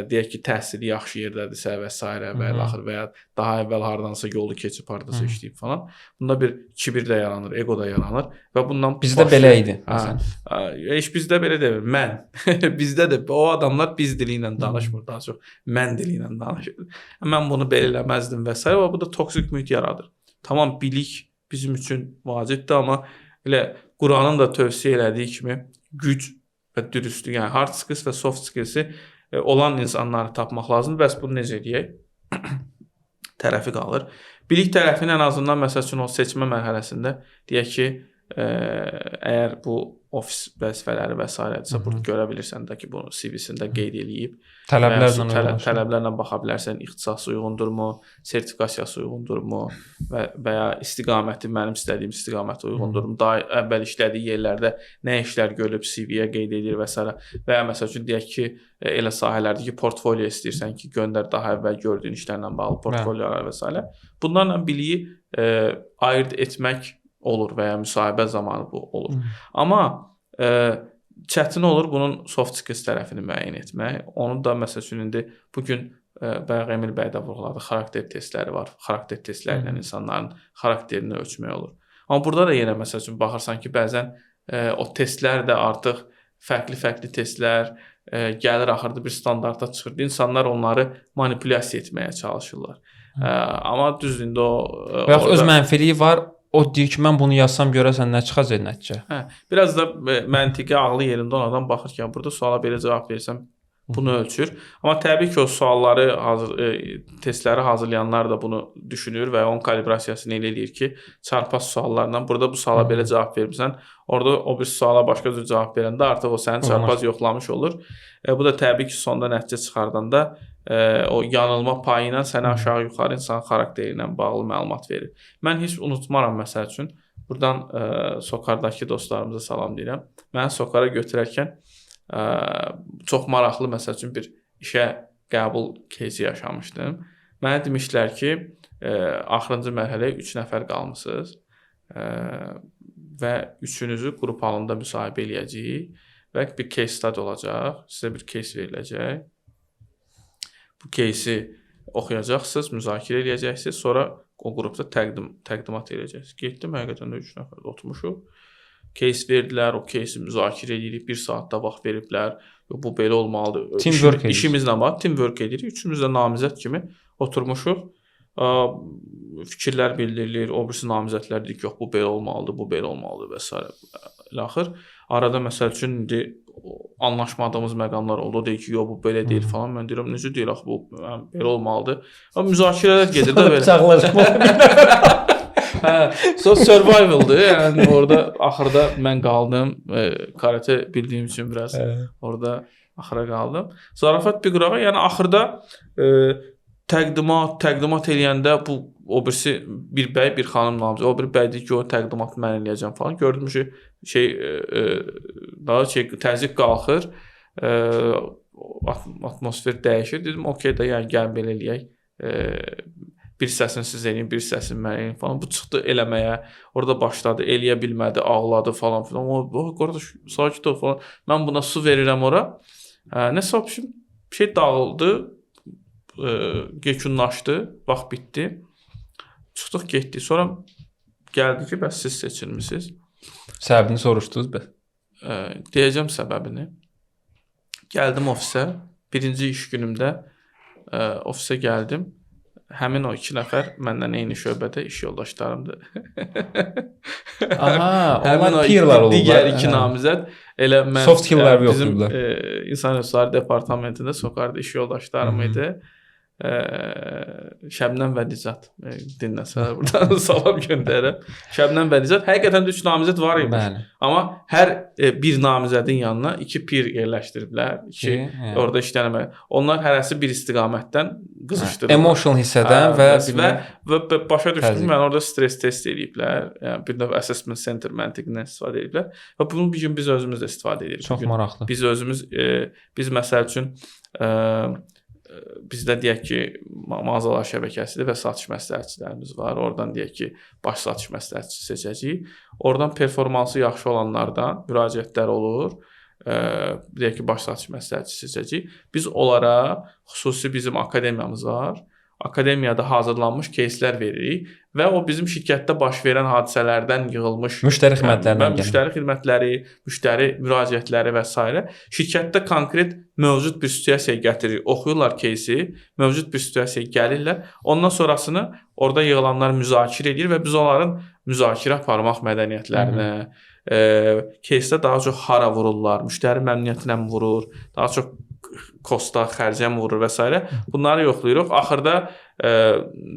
deyək ki, təhsili yaxşı yerdədirsə və s. və axır və ya daha əvvəl hardansa yolu keçib hardasa işləyib falan. Bunda bir kibir də yaranır, ego da yaranır və bundan bizdə belə idi. Heç bizdə belə deyil. Mən. Bizdə də o adamlar biz dili ilə danışmır, daha çox mən dili ilə danışır. Mən bunu belə eləməzdim və s. və bu da toksik mühit yaradır. Tamam, bilik bizim üçün vacibdir, amma elə Quranın da tövsiyə elədiyi kimi güc və dürüstlük, yəni hard skills və soft skills-i olan insanları tapmaq lazımdır. Bəs bunu necə edək? Tərəfi qalır. Bilik tərəfini ən azından məsəl üçün o seçmə mərhələsində deyək ki, əgər bu ofis vəzifələri və s. burada görə bilirsən də ki, bunu CV-sində qeyd eləyib. Tələblərlə baxa bilərsən, ixtisası uyğundurmu, sertifikasiyası uyğundurmu və ya istiqaməti mənim istədiyim istiqamətə uyğundurmu, daha əvvəl işlədiyi yerlərdə nə işlər görüb CV-yə qeyd edir və s. və ya məsəl üçün deyək ki, elə sahələrdə ki, portfolio istəyirsən ki, göndər daha əvvəl gördüyün işlərlə bağlı portfoliolar və s. Bunlarla biliyi ayırt etmək olur və ya müsahibə zamanı bu olur. Amma çətin olur bunun soft skills tərəfini müəyyən etmək. Onu da məsəl üçün indi bugün bayaq Emil bəy də vurğuladı, xarakter testləri var. Xarakter testləri ilə insanların xarakterini ölçmək olur. Amma burada da yenə məsəl üçün baxırsan ki, bəzən o testlər də artıq fərqli testlər gəlir, axırda bir standarta çıxır. İnsanlar onları manipulyasiya etməyə çalışırlar. Amma düzdür, indi o və yaxud öz mənfiliyi var. O deyir ki, mən bunu yazsam görəsən nə çıxacaq nəticə? Biraz da məntiqi, ağlı yerində olan adam baxır ki, burada suala belə cavab versəm bunu ölçür. Amma təbii ki, o sualları, testləri hazırlayanlar da bunu düşünür və onun kalibrasiyasını elə eləyir ki, çarpaz suallarla burada bu suala belə cavab vermirsən, orada o bir suala başqa cür cavab verəndə artıq o səni çarpaz yoxlamış olur. Bu da təbii ki, sonda nəticə çıxardanda o yanılma payı ilə sənə aşağı-yuxarı insan xarakteri ilə bağlı məlumat verir. Mən heç unutmaram məsəl üçün, buradan Sokardakı dostlarımıza salam deyirəm. Mən Sokara götürərkən çox maraqlı məsəl üçün bir işə qəbul кейsi yaşamışdım. Mənə demişlər ki, axırıncı mərhələyə 3 nəfər qalmısınız və üçünüzü qrup halında müsahibə eləyəcəyik və bir case study olacaq, sizə bir case veriləcək. Bu кейsi oxuyacaqsınız, müzakirə eləyəcəksiniz, sonra o qrupda təqdimat eləyəcəksiniz. Getdim, həqiqətən də 3 nəfər oturmuşuq. Case verdilər, o кейsi müzakirə edirik, 1 saatda vaxt veriblər. Bu belə olmalıdır. İşimizlə var, teamwork edirik. Üçümüz də namizəd kimi oturmuşuq. Fikirlər bildirilir, o birisi namizədlər deyir ki, yox, bu belə olmalıdır, bu belə olmalıdır və s. Laxır. Arada məsəl üçün indi anlaşmadığımız məqamlar oldu. O deyir ki, yox, bu belə deyil falan. Mən deyirəm, necə deyil, axı, bu belə olmalıdır. Amma müzakirələr gedir də belə. So survival'dır. Yəni orada axırda mən qaldım. Karate bildiyim üçün biraz orada axıra qaldım. Zarafat bir qırağa, yəni axırda təqdimat eləyəndə bu o birisi bir bəy, bir xanım namizədi. O bir bəy deyir ki, o təqdimatı mən eləyəcəm falan. Gördüm ki, daha təzyiq qalxır. Atmosfer dəyişir. Dedim, okey də, yəni gəlin belə eləyək. Bir hissəsini siz eləyin, bir hissəsini mən eləyim falan. Bu çıxdı eləməyə. Orada başladı, eləyə bilmədi, ağladı falan filan. O qardaş sakit ol falan. Mən buna su verirəm ora. Nəsə bir şey dağıldı. Yekunlaşdı. Vaxt bitdi. Çıxdıq, getdik. Sonra gəldi ki, bəs siz seçilmisiniz. Səbəbini soruşdunuz bəs? Deyəcəm səbəbini. Gəldim ofisə. Birinci iş günümdə ofisə gəldim. Həmin o 2 nəfər məndən eyni şöbədə iş yoldaşlarımdır. Aha, onlar peerlər olublar. Digər 2 namizəd elə mən soft skill'lər bizim yoxdurlar. İnsan Resursları departamentində Sokarda iş yoldaşlarım idi. Şəbnəm və Nicat dinləsələr buradan salam göndərirəm. Şəbnəm və Nicat həqiqətən də 3 namizəd var imiş. Bəli. Amma hər bir namizədin yanına 2 peer yerləşdiriblər. 2 orada işlənmə. Onlar hərəsi bir istiqamətdən qızışdırırlar. Emotional hissədən və başa düşdüm, mən orada stres test eləyiblər. Yəni bir növ assessment center məntiqindən istifadə ediblər və bunu bu gün biz özümüz də istifadə edirik. Çox maraqlı. Biz özümüz biz məsəl üçün bizdə deyək ki, mağazalar şəbəkəsidir və satış məsləhətçilərimiz var. Oradan deyək ki, baş satış məsləhətçisi seçəcəyik. Oradan performansı yaxşı olanlardan müraciətlər olur. Deyək ki, baş satış məsləhətçisi seçəcəyik. Biz onlara xüsusi bizim akademiyamız var. Akademiyada hazırlanmış кейslər veririk və o bizim şirkətdə baş verən hadisələrdən yığılmış müştəri xidmətlərindən müştəri xidmətləri, müştəri müraciətləri və s. şirkətdə konkret mövcud bir situasiyaya gətirir, oxuyurlar кейsi, mövcud bir situasiyaya gəlirlər. Ondan sonrasını orada yığılanlar müzakirə edir və biz onların müzakirə aparmaq mədəniyyətlərinə, keysdə daha çox hara vururlar, müştəri məmnuniyyətinə vurur, daha çox kosta, xərcə vurur və s. Bunları yoxlayırıq. Axırda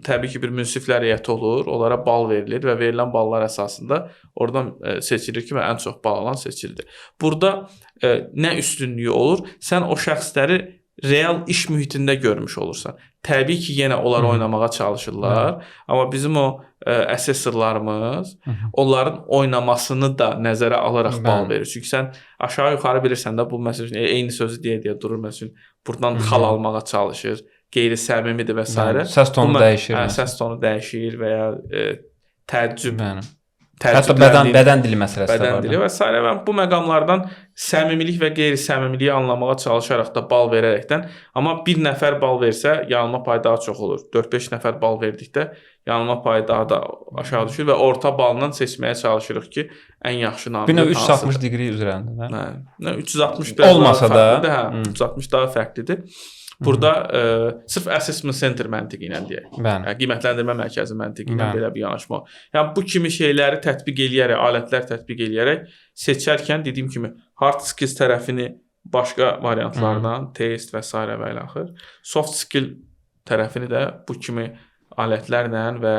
təbii ki, bir münsiflər heyəti olur, onlara bal verilir və verilən ballar əsasında oradan seçilir ki, ən çox bal alan seçildi. Burada nə üstünlüyü olur? Sən o şəxsləri real iş mühitində görmüş olursan. Təbii ki, yenə onlar oynamağa çalışırlar, amma bizim o assessorlarımız onların oynamasını da nəzərə alaraq bal verir. Çünki sən aşağı-yuxarı bilirsən də bu məsəl üçün eyni sözü deyə durur, məsələn, buradan xal almağa çalışır, qeyri-səmimidir və s. Səs tonu dəyişir. Səs tonu dəyişir və ya təəccüb. Hətta bədən dili məsələsi də var. Bədən dili və s. Və bu məqamlardan səmimilik və qeyri-səmimiliyi anlamağa çalışaraq da bal verərəkdən, amma bir nəfər bal versə yanılma payı daha çox olur. 4-5 nəfər bal verdikdə yanılma payı daha da aşağı düşür və orta balından seçməyə çalışırıq ki, ən yaxşı namizəd bir növ 360 degree üzrəndə. 360 biraz olmasa da 360 daha fərqlidir. Burada sırf assessment center məntiqi ilə deyək. Qiymətləndirmə mərkəzi məntiqi ilə belə bir yanaşma. Yəni bu kimi şeyləri tətbiq eləyərək, alətlər tətbiq eləyərək seçərkən dediyim kimi hard skills tərəfini başqa variantlardan, test və s. və ilə axır. Soft skill tərəfini də bu kimi alətlərlə və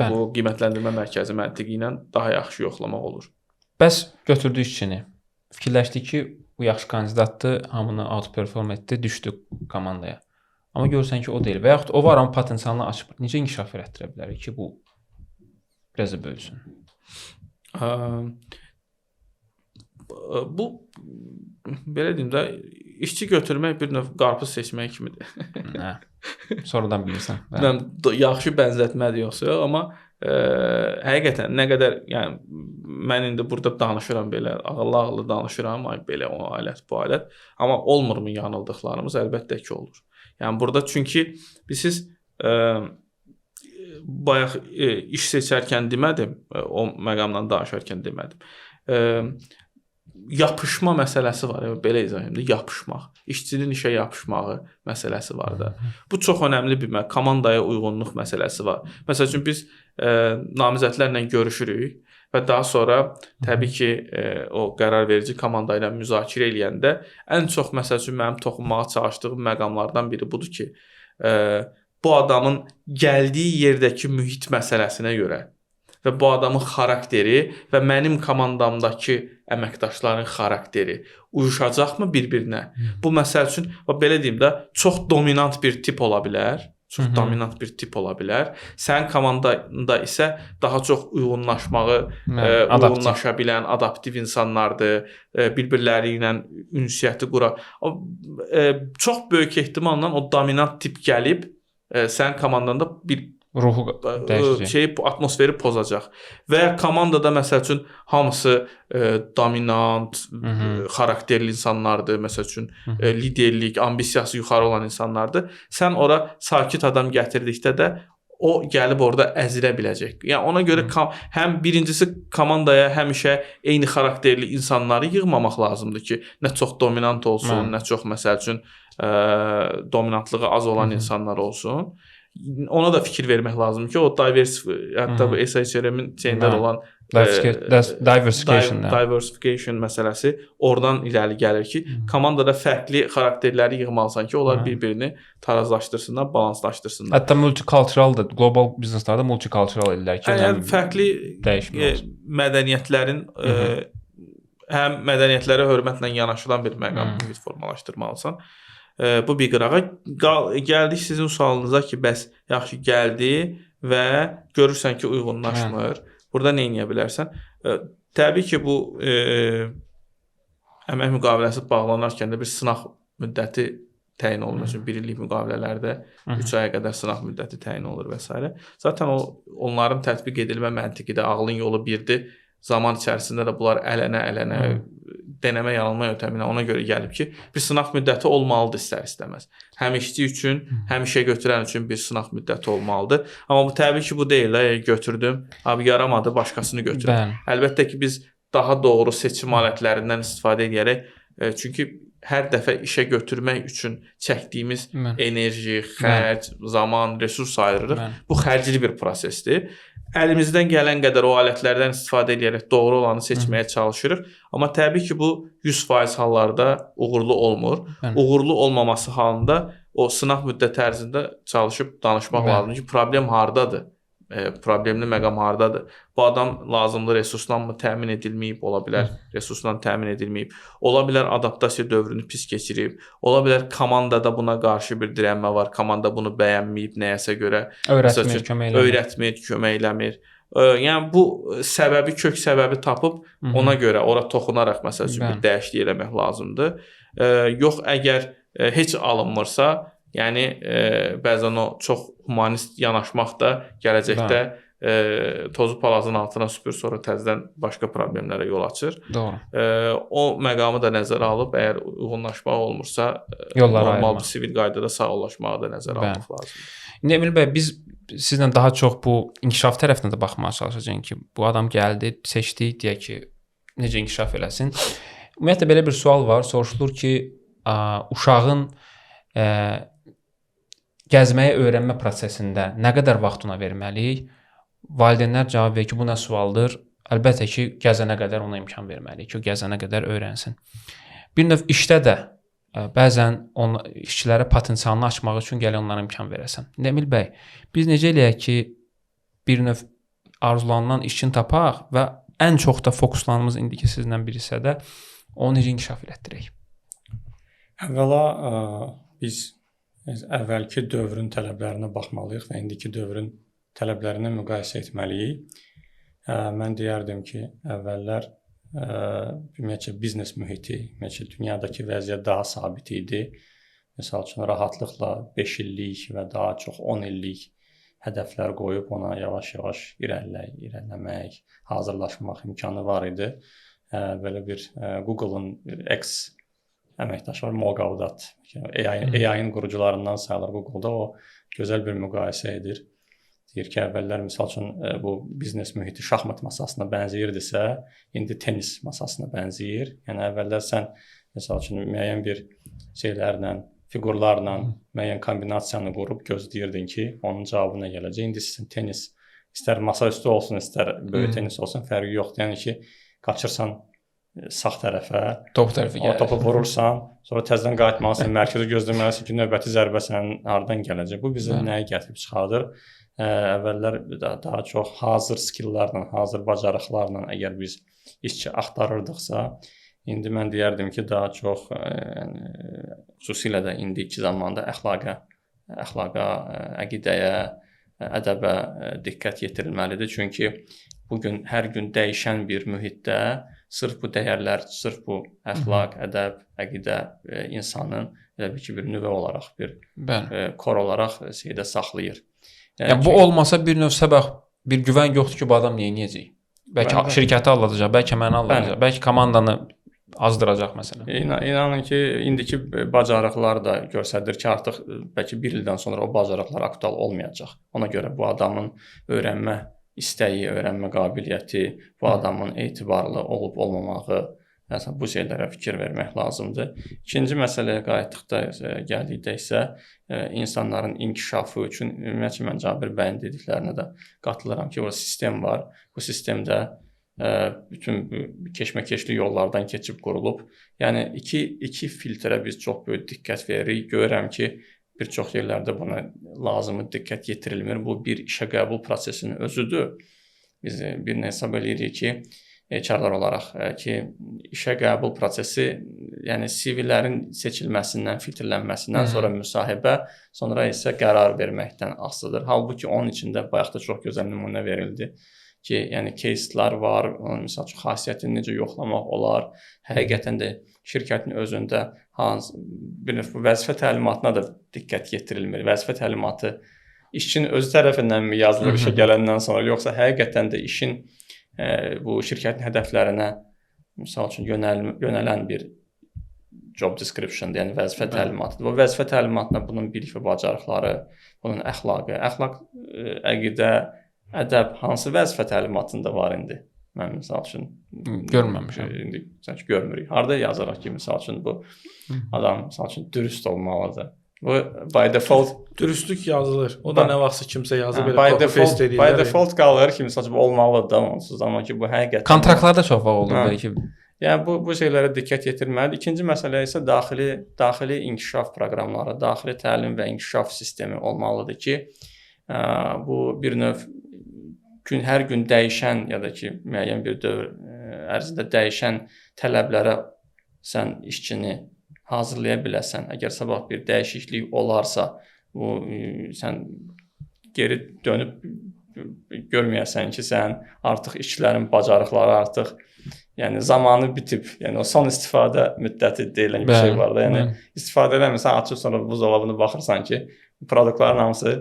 bu qiymətləndirmə mərkəzi məntiqi ilə daha yaxşı yoxlamaq olur. Bəs götürdük işçini. Fikirləşdik ki, bu yaxşı kandidatdır, hamını out-perform etdi, düşdü komandaya. Amma görürsən ki, o deyil. Və yaxud o var, amma potensialını açmır. Necə inkişaf elətdirə bilərik ki, bu biraz da böyüsün? Bu, belə deyim də, işçi götürmək bir növ qarpız seçmək kimidir. Sonradan bilirsən. Yaxşı bənzətmədir yoxsa, amma həqiqətən nə qədər, yəni mən indi burada danışıram belə, ağıllı danışıram, ay belə o alət, bu alət, amma olmurmu yanıldıqlarımız? Əlbəttə ki, olur. Yəni burada çünki siz bayaq iş seçərkən demədim, o məqamdan danışarkən demədim. Yapışma məsələsi var, belə izah edeyim də, yapışmaq. İşçinin işə yapışmağı məsələsi var da. Bu çox önəmli bir komandaya uyğunluq məsələsi var. Məsəl üçün biz namizədlərlə görüşürük və daha sonra təbii ki, o qərar verici komanda ilə müzakirə eləyəndə ən çox məsəl üçün mənim toxunmağa çalışdığım məqamlardan biri budur ki, bu adamın gəldiyi yerdəki mühit məsələsinə görə və bu adamın xarakteri və mənim komandamdakı əməkdaşların xarakteri uyuşacaqmı bir-birinə? Bu məsəl üçün, belə deyim də, çox dominant bir tip ola bilər. çox dominant bir tip ola bilər. Sənin komandanda isə daha çox uyğunlaşmağı, uyğunlaşa bilən adaptiv insanlardır, bir-birləri ilə ünsiyyəti qura. Çox böyük ehtimalla o dominant tip gəlib sənin komandanda bir ruhu dəyişəcək. Bu atmosferi pozacaq. Və komandada məsəl üçün hamısı dominant, xarakterli insanlardır, məsəl üçün liderlik, ambisiyası yuxarı olan insanlardır. Sən ora sakit adam gətirdikdə də o gəlib orada əzilə biləcək. Yəni ona görə həm birincisi komandaya həmişə eyni xarakterli insanları yığmamaq lazımdır ki, nə çox dominant olsun, nə çox məsəl üçün dominantlığı az olan insanlar olsun. Ona da fikir vermək lazımdır ki, o hətta bu SHRM-in şeyində olan diversification məsələsi oradan irəli gəlir ki, komandada fərqli xarakterləri yığmalısan ki, onlar bir-birini tarazlaşdırsınlar, balanslaşdırsınlar. Hətta multicultural da, global bizneslərdə multicultural edirlər ki, yəni fərqli mədəniyyətlərin həm mədəniyyətlərə hörmətlə yanaşılan bir məqam mühit formalaşdırmalısan. Bu bir qırağa. Gəldik sizin sualınıza ki, bəs yaxşı gəldi və görürsən ki, uyğunlaşmır. Burada nə edə bilərsən? Təbii ki, bu əmək müqaviləsi bağlanarkən də bir sınaq müddəti təyin olunur. Çünki 1 illik müqavilələrdə 3 aya qədər sınaq müddəti təyin olur və s. Zaten onların tətbiq edilmə məntiqi də ağlın yolu birdir. Zaman içərisində də bunlar ələnə denəmə yanılma yöntəminə ona görə gəlib ki, bir sınaq müddəti olmalıdır istər-istəməz. Həm işçi üçün, həm işə götürən üçün bir sınaq müddəti olmalıdır. Amma bu təbii ki, bu deyil. Götürdüm, abi yaramadı, başqasını götürüm. Əlbəttə ki, biz daha doğru seçim alətlərindən istifadə edərək, çünki hər dəfə işə götürmək üçün çəkdiyimiz enerji, xərc, zaman, resurs ayırırıq. Bu xərcli bir prosesdir. Əlimizdən gələn qədər o alətlərdən istifadə edərək doğru olanı seçməyə çalışırıq. Amma təbii ki, bu 100% hallarda uğurlu olmur. Uğurlu olmaması halında o sınaq müddəti ərzində çalışıb danışmaq lazımdır ki, problem hardadır? Problemli məqam hardadır? Bu adam lazımlı resursla mı təmin edilməyib? Ola bilər resursla təmin edilməyib. Ola bilər adaptasiya dövrünü pis keçirib. Ola bilər komandada buna qarşı bir dirənmə var. Komanda bunu bəyənməyib nəyəsə görə. Öyrətmir, kömək eləmir. Yəni bu səbəbi, kök səbəbi tapıb ona görə ora toxunaraq məsəl üçün bir dəyişiklik eləmək lazımdır. Yox, əgər heç alınmırsa, yəni bəzən o çox humanist yanaşmaq da gələcəkdə tozu palazın altına süpür, sonra təzədən başqa problemlərə yol açır. O məqamı da nəzərə alıb, əgər uyğunlaşmaq olmursa, normal bir sivil qaydada sağollaşmağı da nəzərə almaq lazımdır. Emil bəy, biz sizlə daha çox bu inkişaf tərəfinə də baxmağa çalışacağıq ki, bu adam gəldi, seçdi, deyək ki, necə inkişaf eləsin. Ümumiyyətlə belə bir sual var, soruşulur ki, uşağın gəzməyi öyrənmə prosesində nə qədər vaxt ona verməliyik? Valideynlər cavab verir ki, bu nə sualdır? Əlbəttə ki, gəzənə qədər ona imkan verməliyik ki, o gəzənə qədər öyrənsin. Bir növ işdə də bəzən işçilərə potensialını açmaq üçün gələ onlara imkan verəsən. Emil bəy, biz necə eləyək ki, bir növ arzulanan işçini tapaq və ən çox da fokuslanımız indiki sizlə bir hissədə onu necə inkişaf elətdirək? Əvvəla biz əvvəlki dövrün tələblərinə baxmalıyıq və indiki dövrün tələblərinə müqayisə etməliyik. Mən deyərdim ki, əvvəllər ümumiyyətcə biznes mühiti, ümumiyyətcə dünyadakı vəziyyət daha sabit idi. Məsəl üçün, rahatlıqla 5 illik və daha çox 10 illik hədəflər qoyub ona yavaş-yavaş irəliləmək, hazırlaşmaq imkanı var idi. Belə bir Google-un X əməkdaşı var, Mo Gaudat. AI-ın qurucularından sayılır Google-da. O gözəl bir müqayisə edir. Deyir ki, əvvəllər misal üçün bu biznes mühiti şahmat masasına bənzəyirdisə, indi tenis masasına bənzəyir. Yəni əvvəllər sən misal üçün müəyyən bir şeylərlə, fiqurlarla müəyyən kombinasiyanı qurub gözləyirdin ki, onun cavabı nə gələcək. İndi sizin tenis istər masa üstü olsun, istər böyük tenis olsun, fərqi yoxdur. Yəni ki, qaçırsan sağ tərəfə, top tərəfə gəlir. O topu vurursan, sonra təzədən qayıtmalısan, mərkəzi gözləməlisən ki, növbəti zərbə sənin hardan gələcək. Bu bizə nəyə gətirib çıxardır? Əvvəllər daha çox hazır skilllərlə, hazır bacarıqlarla əgər biz işçi axtarırdıqsa, indi mən deyərdim ki, daha çox xüsusilə də indiki zamanda əxlaqa əxlaqa, əqidəyə, ədəbə diqqət yetirilməlidir. Çünki bu gün hər gün dəyişən bir mühitdə sırf bu dəyərlər, sırf bu əxlaq, ədəb, əqidə insanın elə bir ki, bir nüvə olaraq, bir kor olaraq şeydə saxlayır. Yəni bu olmasa bir növ səbəb, bir güvən yoxdur ki, bu adam nə edəcək? Bəlkə şirkəti aldacaq, bəlkə məni aldacaq, bəlkə komandanı azdıracaq məsələn. İnanın ki, indiki bacarıqlar da göstərir ki, artıq bəlkə bir ildən sonra o bacarıqlar aktual olmayacaq. Ona görə bu adamın öyrənmə istəyi, öyrənmə qabiliyyəti, bu adamın etibarlı olub olmamağı, bu şeylərə fikir vermək lazımdır. İkinci məsələyə qayıtdıqda, gəldikdə isə insanların inkişafı üçün ümumiyyətlə mən Cabir bəyin dediklərinə də qatılıram ki, o sistem var. Bu sistemdə bütün keşməkeşli yollardan keçib qurulub. Yəni iki filtrə biz çox böyük diqqət veririk. Görürəm ki, bir çox yerlərdə buna lazımı diqqət yetirilmir. Bu bir işə qəbul prosesinin özüdür. Biz bir hesab edirik ki, HR-lar olaraq ki, işə qəbul prosesi, yəni CV-lərin seçilməsindən, filtrlənməsindən sonra müsahibə, sonra isə qərar verməkdən asılıdır. Halbuki onun içində bayaq da çox gözəl nümunə verildi ki, yəni case-lar var, məsəl üçün xasiyyətini necə yoxlamaq olar, həqiqətən də şirkətin özündə bir vəzifə təlimatına da diqqət yetirilmir. Vəzifə təlimatı işçinin özü tərəfindən mi yazılır işə gələndən sonra, yoxsa həqiqətən də işin bu şirkətin hədəflərinə misal üçün yönələn bir job description, yəni vəzifə təlimatıdır. Bu vəzifə təlimatına bunun bilik və bacarıqları, bunun əxlaqı, əqidə, ədəb hansı vəzifə təlimatında var indi? Mən misal üçün görməmişəm. İndi görmürük. Harda yazaraq ki, misal üçün bu adam misal üçün dürüst olmalıdır. Bu by default dürüstlük yazılır. O da nə vaxtsa kimsə yazıb by default qalır ki, məsələn olmalıdır da onsuz, amma ki bu həqiqətən kontraktlarda çox vaxt olur bəlkə. Yəni bu şeylərə diqqət yetirməlidir. İkinci məsələ isə daxili inkişaf proqramları, daxili təlim və inkişaf sistemi olmalıdır ki, bu bir növ hər gün dəyişən ya da ki müəyyən bir dövr ərzində dəyişən tələblərə sən işçini hazırlaya biləsən. Əgər sabah bir dəyişiklik olarsa, sən geri dönüb görməyəsən ki, sən artıq işçilərin bacarıqları artıq yəni zamanı bitib. Yəni o son istifadə müddəti deyilən bir şey var da. Yəni istifadə eləmirsən, açıb sonra buzdolabına baxırsan ki, produktların hamısı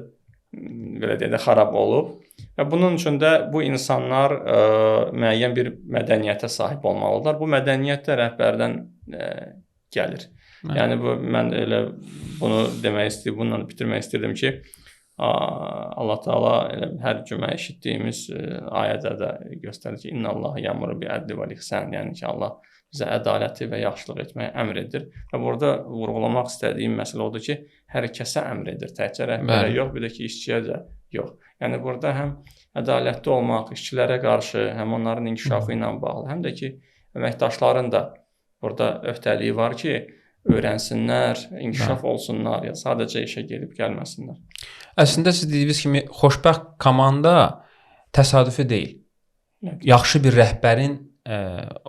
belə deyək də xarab olub. Və bunun üçün də bu insanlar müəyyən bir mədəniyyətə sahib olmalıdırlar. Bu mədəniyyət də rəhbərdən gəlir. Yəni mən elə bunu demək istəyirəm, bununla bitirmək istirdim ki, Allah Taala elə hər cümə eşitdiyimiz ayədə də göstərir ki, İnnallah yəmuru bi'ədli və ihsan, yəni ki, Allah bizə ədaləti və yaxşılıq etməyi əmr edir. Və burada vurğulamaq istədiyim məsələ odur ki, hər kəsə əmr edir, təkcə rəhbərə yox, bir də ki, işçiyə də yox. Yəni burada həm ədalətli olmaq, işçilərə qarşı, həm onların inkişafı ilə bağlı, həm də ki, əməkdaşların da burada öhdəliyi var ki, öyrənsinlər, inkişaf olsunlar, ya sadəcə işə gedib gəlməsinlər. Əslində siz dediyiniz kimi xoşbəxt komanda təsadüfi deyil. Yaxşı bir rəhbərin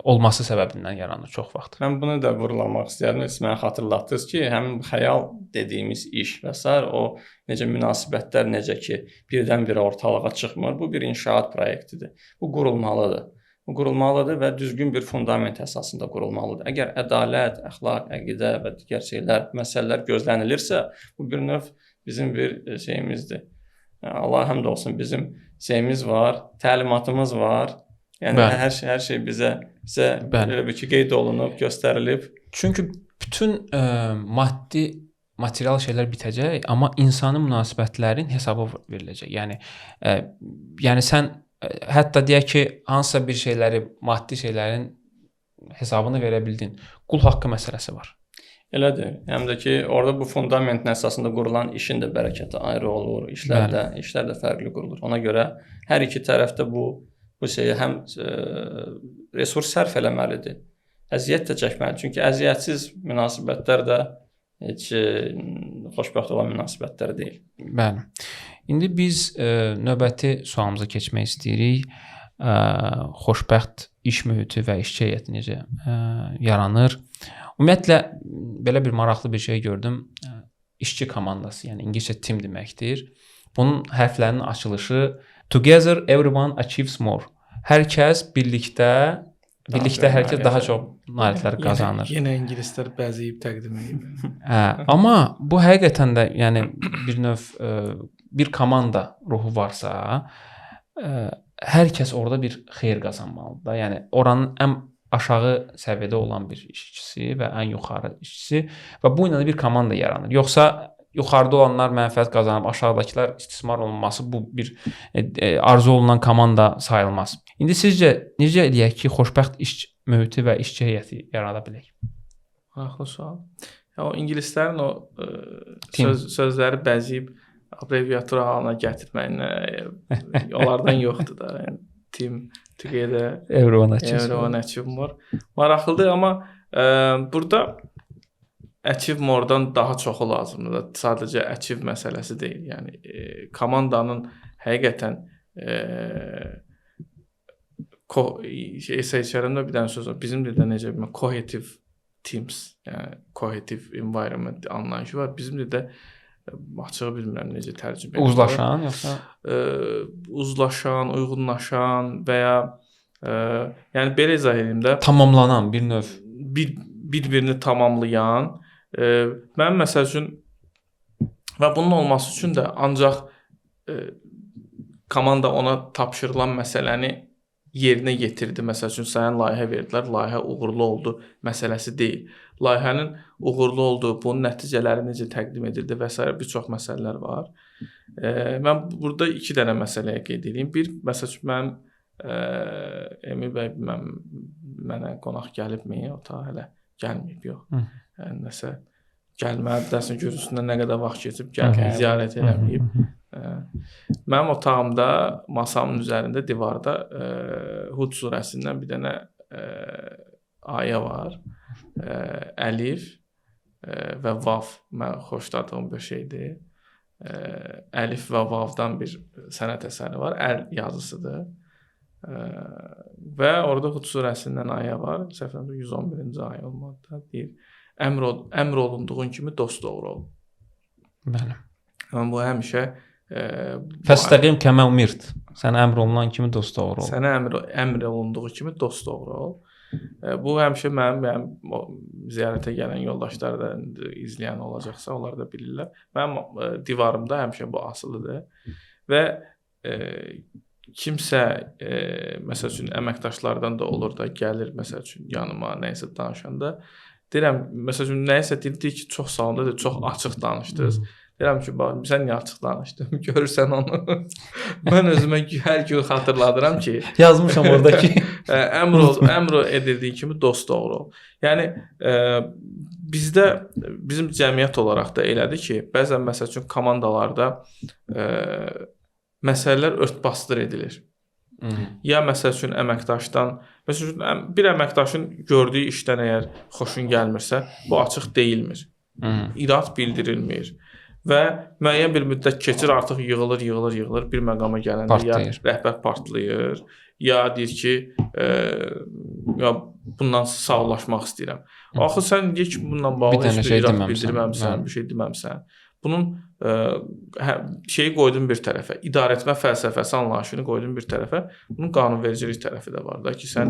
olması səbəbindən yaranır çox vaxt. Mən bunu da vurğulamaq istəyirəm. Siz mənə xatırlatdınız ki, həmin xəyal dediyimiz iş və sair, o necə münasibətlər necə ki, birdən-birə ortalığa çıxmır. Bu bir inşaat proyektidir. Bu qurulmalıdır. Bu qurulmalıdır və düzgün bir fundament əsasında qurulmalıdır. Əgər ədalət, əxlaq, əqidə və digər şeylər, məsələlər gözlənilirsə, bu bir növ bizim bir şeyimizdir. Allah həmd olsun, bizim şeyimiz var, təlimatımız var. Yəni hər şey bizə belə bir ki, qeyd olunub, göstərilib. Çünki bütün material şeylər bitəcək, amma insani münasibətlərin hesabı veriləcək. Yəni sən hətta deyək ki, hansısa bir şeyləri, maddi şeylərin hesabını verə bildin. Qul haqqı məsələsi var. Elədir. Həm də ki, orada bu fundamentin əsasında qurulan işin də bərəkəti ayrı olur, işlər də fərqli qurulur. Ona görə hər iki tərəfdə bu şeyə həm resurs sərf eləməlidir, əziyyət də çəkməlidir. Çünki əziyyətsiz münasibətlər də heç xoşbəxt olan münasibətlər deyil. Bəli. İndi biz növbəti sualımıza keçmək istəyirik. Xoşbəxt iş mühiti və işçi heyəti necə yaranır? Ümumiyyətlə, belə bir maraqlı bir şey gördüm. işçi komandası, yəni ingiliscə team deməkdir. Bunun hərflərinin açılışı together everyone achieves more. Hər kəs birlikdə hər kəs daha çox nailiyyətlər qazanır. Yenə ingilislər bəzəyib təqdim edir. Hə, amma bu həqiqətən də yəni bir növ bir komanda ruhu varsa, hər kəs orada bir xeyir qazanmalıdır da. Yəni oranın ən aşağı səviyyədə olan bir işçisi və ən yuxarı işçisi və bu ilə bir komanda yaranır. Yoxsa yuxarıda olanlar mənfəət qazanıb aşağıdakılar istismar olunması bu bir arzu olunan komanda sayılmaz. İndi sizcə necə eləyək ki, xoşbəxt iş mühiti və işçi heyəti yarada bilək? Maraqlı sual. O ingilislərin o sözləri bəzəyib abreviatura halına gətirməyinə onlardan yoxdur da. Yəni team, together, everyone achieves more. Maraqlıdır, amma burada achieve more-dan daha çoxu lazımdır. Sadəcə achieve məsələsi deyil. Yəni komandanın həqiqətən SHR-də bir dənə söz var. Bizim dildə necə bilməm, cohesive teams, yəni cohesive environment anlayışı var. Bizim dildə açığı bilmirəm necə tərcümə edilir. Uzlaşan yoxsa uzlaşan, uyğunlaşan və ya yəni belə izah edeyim də, tamamlanan bir növ bir-birini tamamlayan. Mən məsəl üçün və bunun olması üçün də ancaq komanda ona tapşırılan məsələni yerinə yetirdi. Məsəl üçün sənə layihə verdilər, layihə uğurlu oldu məsələsi deyil. Layihənin uğurlu olduğu, bunun nəticələri necə təqdim edildi və s. bir çox məsələlər var. Mən burada 2 dənə məsələyə qeyd edeyim. Bir, məsəl üçün mənim Emil bəy mənə qonaq gəlibmi? O ta hələ gəlməyib, yox. Yəni nəsə gəlməlidir, dərsini görürsün nə qədər vaxt keçib gəlməyib, ziyarət eləməyib. Mənim otağımda, masamın üzərində, divarda Hud surəsindən bir dənə ayə var. Əlif və vav mən xoşladığım bir şeydir. Əlif və vavdan bir sənət əsəri var. Əl yazısıdır. Və orada Hud surəsindən ayə var. Səhvən 111-ci ayə olmalıdır. Deyir, əmr olunduğun kimi dost doğru ol. Bəli. Amma bu həmişə Fəstəqim kəmə umirt. Sənə əmr olunan kimi dost doğru ol. Sənə əmr olunduğu kimi dost doğru ol. Bu həmişə mənim ziyarətə gələn yoldaşlar da izləyən olacaqsa, onlar da bilirlər. Mənim divarımda həmişə bu asılıdır. Və kimsə, məsəl üçün əməkdaşlardan da olur da, gəlir məsəl üçün yanıma nəyisə danışanda, deyirəm, məsəl üçün nəyisə deyir ki, çox sağ olun, çox açıq danışdınız. Deyirəm ki, sən niyə açıq danışdın? Görürsən onu. Mən özümə hər gün xatırladıram ki, yazmışam oradakı. əmr edildiyi kimi dost doğru ol. Yəni bizim cəmiyyət olaraq da elədir ki, bəzən məsəl üçün komandalarda məsələlər ört-basdır edilir. Ya məsəl üçün əməkdaşdan, məsəl üçün bir əməkdaşın gördüyü işdən əgər xoşun gəlmirsə, bu açıq deyilmir. İrad bildirilmir. Və müəyyən bir müddət keçir, artıq yığılır, bir məqama gələndə partlayır. Ya rəhbər partlayır, ya deyir ki, ya bundan sağollaşmaq istəyirəm. Axı sən deyir ki, bundan bağlı heç bir irad bildirməmsən, bir şey deməmsən. Bunun şeyi qoydun bir tərəfə, idarəetmə fəlsəfəsi anlayışını qoydun bir tərəfə, bunun qanunvericilik tərəfi də var da ki, sən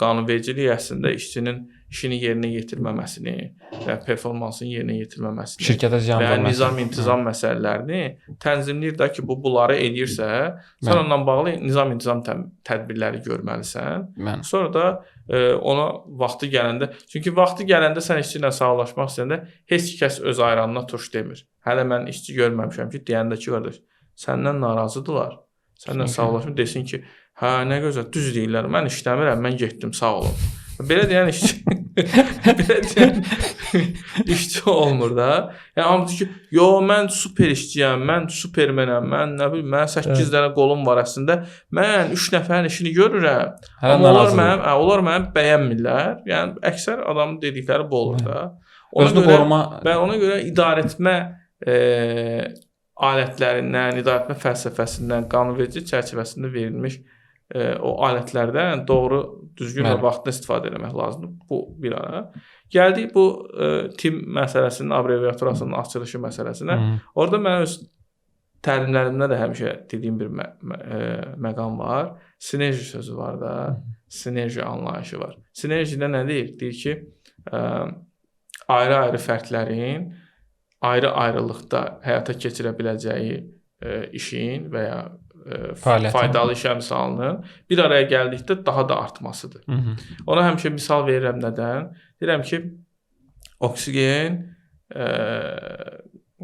qanunvericilik əslində işçinin işini yerinə yetirməməsini və performansını yerinə yetirməməsini, şirkətə ziyan və nizam-intizam məsələlərini tənzimləyir də ki, bunları eləyirsə, sən onunla bağlı nizam-intizam tədbirləri görməlisən. Sonra da ona vaxtı gələndə, çünki vaxtı gələndə sən işçi ilə sağollaşmaq istəyəndə heç kəs öz ayranına tuş demir. Hələ mən işçi görməmişəm ki, deyəndə ki, qardaş, səndən narazıdırlar. Səndən sağollaşmaq desin ki, hə, nə gözəl, düz deyirlər, mən işləmirəm, mən getdim, sağ olun. Belə deyən işçi olmur da. Yəni hamısı ki, yo mən super işçiyəm, mən supermenəm, mən nə bilim, mən 8 dənə qolum var əslində. Mən 3 nəfərin işini görürəm. Amma onlar mənim bəyənmirlər. Yəni əksər adamın dedikləri bu olur da. Ona görə idarəetmə alətlərindən, idarəetmə fəlsəfəsindən, qanunvericilik çərçivəsində verilmiş o alətlərdən doğru, düzgün və vaxtında istifadə etmək lazımdır. Bu bir ara. Gəldik bu TIM məsələsinin, abreviaturasının açılışı məsələsinə. Orada mən öz təlimlərimdə də həmişə dediyim bir məqam var. Sinerji sözü var da, sinerji anlayışı var. Sinerjidə nə deyir? Deyir ki, ayrı-ayrı fərdlərin ayrı-ayrılıqda həyata keçirə biləcəyi işin və ya faydalı iş əmsalının bir araya gəldikdə daha da artmasıdır. Ona həmişə misal verirəm nədən? Deyirəm ki, oksigen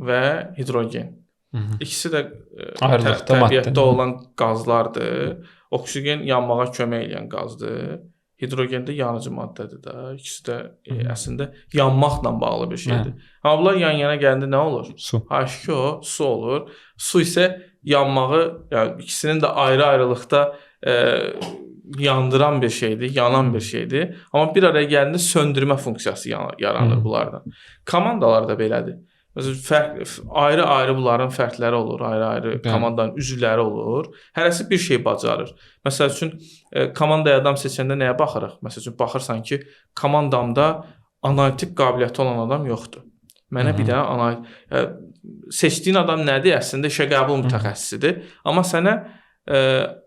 və hidrogen. İkisi də təbiətdə olan qazlardır. Oksigen yanmağa kömək edən qazdır. Hidrogen də yanıcı maddədir də. İkisi də əslində yanmaqla bağlı bir şeydir. Amma bunlar yan-yana gələndə nə olur? Su. H2O su olur. Su isə yanmağı, yəni ikisinin də ayrı-ayrılıqda yandıran bir şeydir, yanan bir şeydir. Amma bir araya gələndə söndürmə funksiyası yaranır bunlardan. Komandalar da belədir. Məsələn, ayrı-ayrı bunların fərdləri olur, ayrı-ayrı komandanın üzvləri olur. Hərəsi bir şey bacarır. Məsəl üçün, komandaya adam seçəndə nəyə baxırıq? Məsəl üçün, baxırsan ki, komandamda analitik qabiliyyəti olan adam yoxdur. Mənə bir dənə seçdiyin adam nədir? Əslində işə qəbul mütəxəssisidir. Amma sənə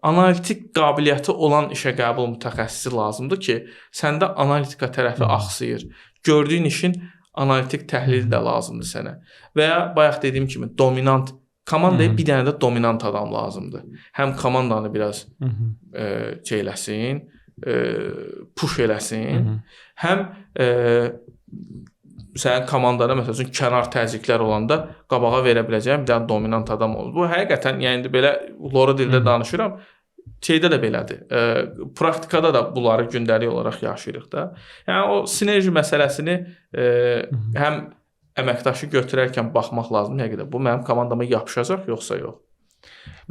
analitik qabiliyyəti olan işə qəbul mütəxəssisi lazımdır ki, səndə analitika tərəfi axsıyır. Gördüyün işin analitik təhlili də lazımdır sənə. Və ya bayaq dediyim kimi dominant komandaya bir dənə də dominant adam lazımdır. Həm komandanı biraz eləsin, push eləsin, həm sənin komandana məsəl üçün kənar təzyiqlər olanda qabağa verə biləcəyim bir dənə dominant adam olur. Bu həqiqətən, yəni belə lora dildə danışıram. Şeydə də belədir. Praktikada da bunları gündəlik olaraq yaşayırıq da. Yəni o sinerji məsələsini həm əməkdaşı götürərkən baxmaq lazımdır. Həqiqətən bu mənim komandama yapışacaq yoxsa yox.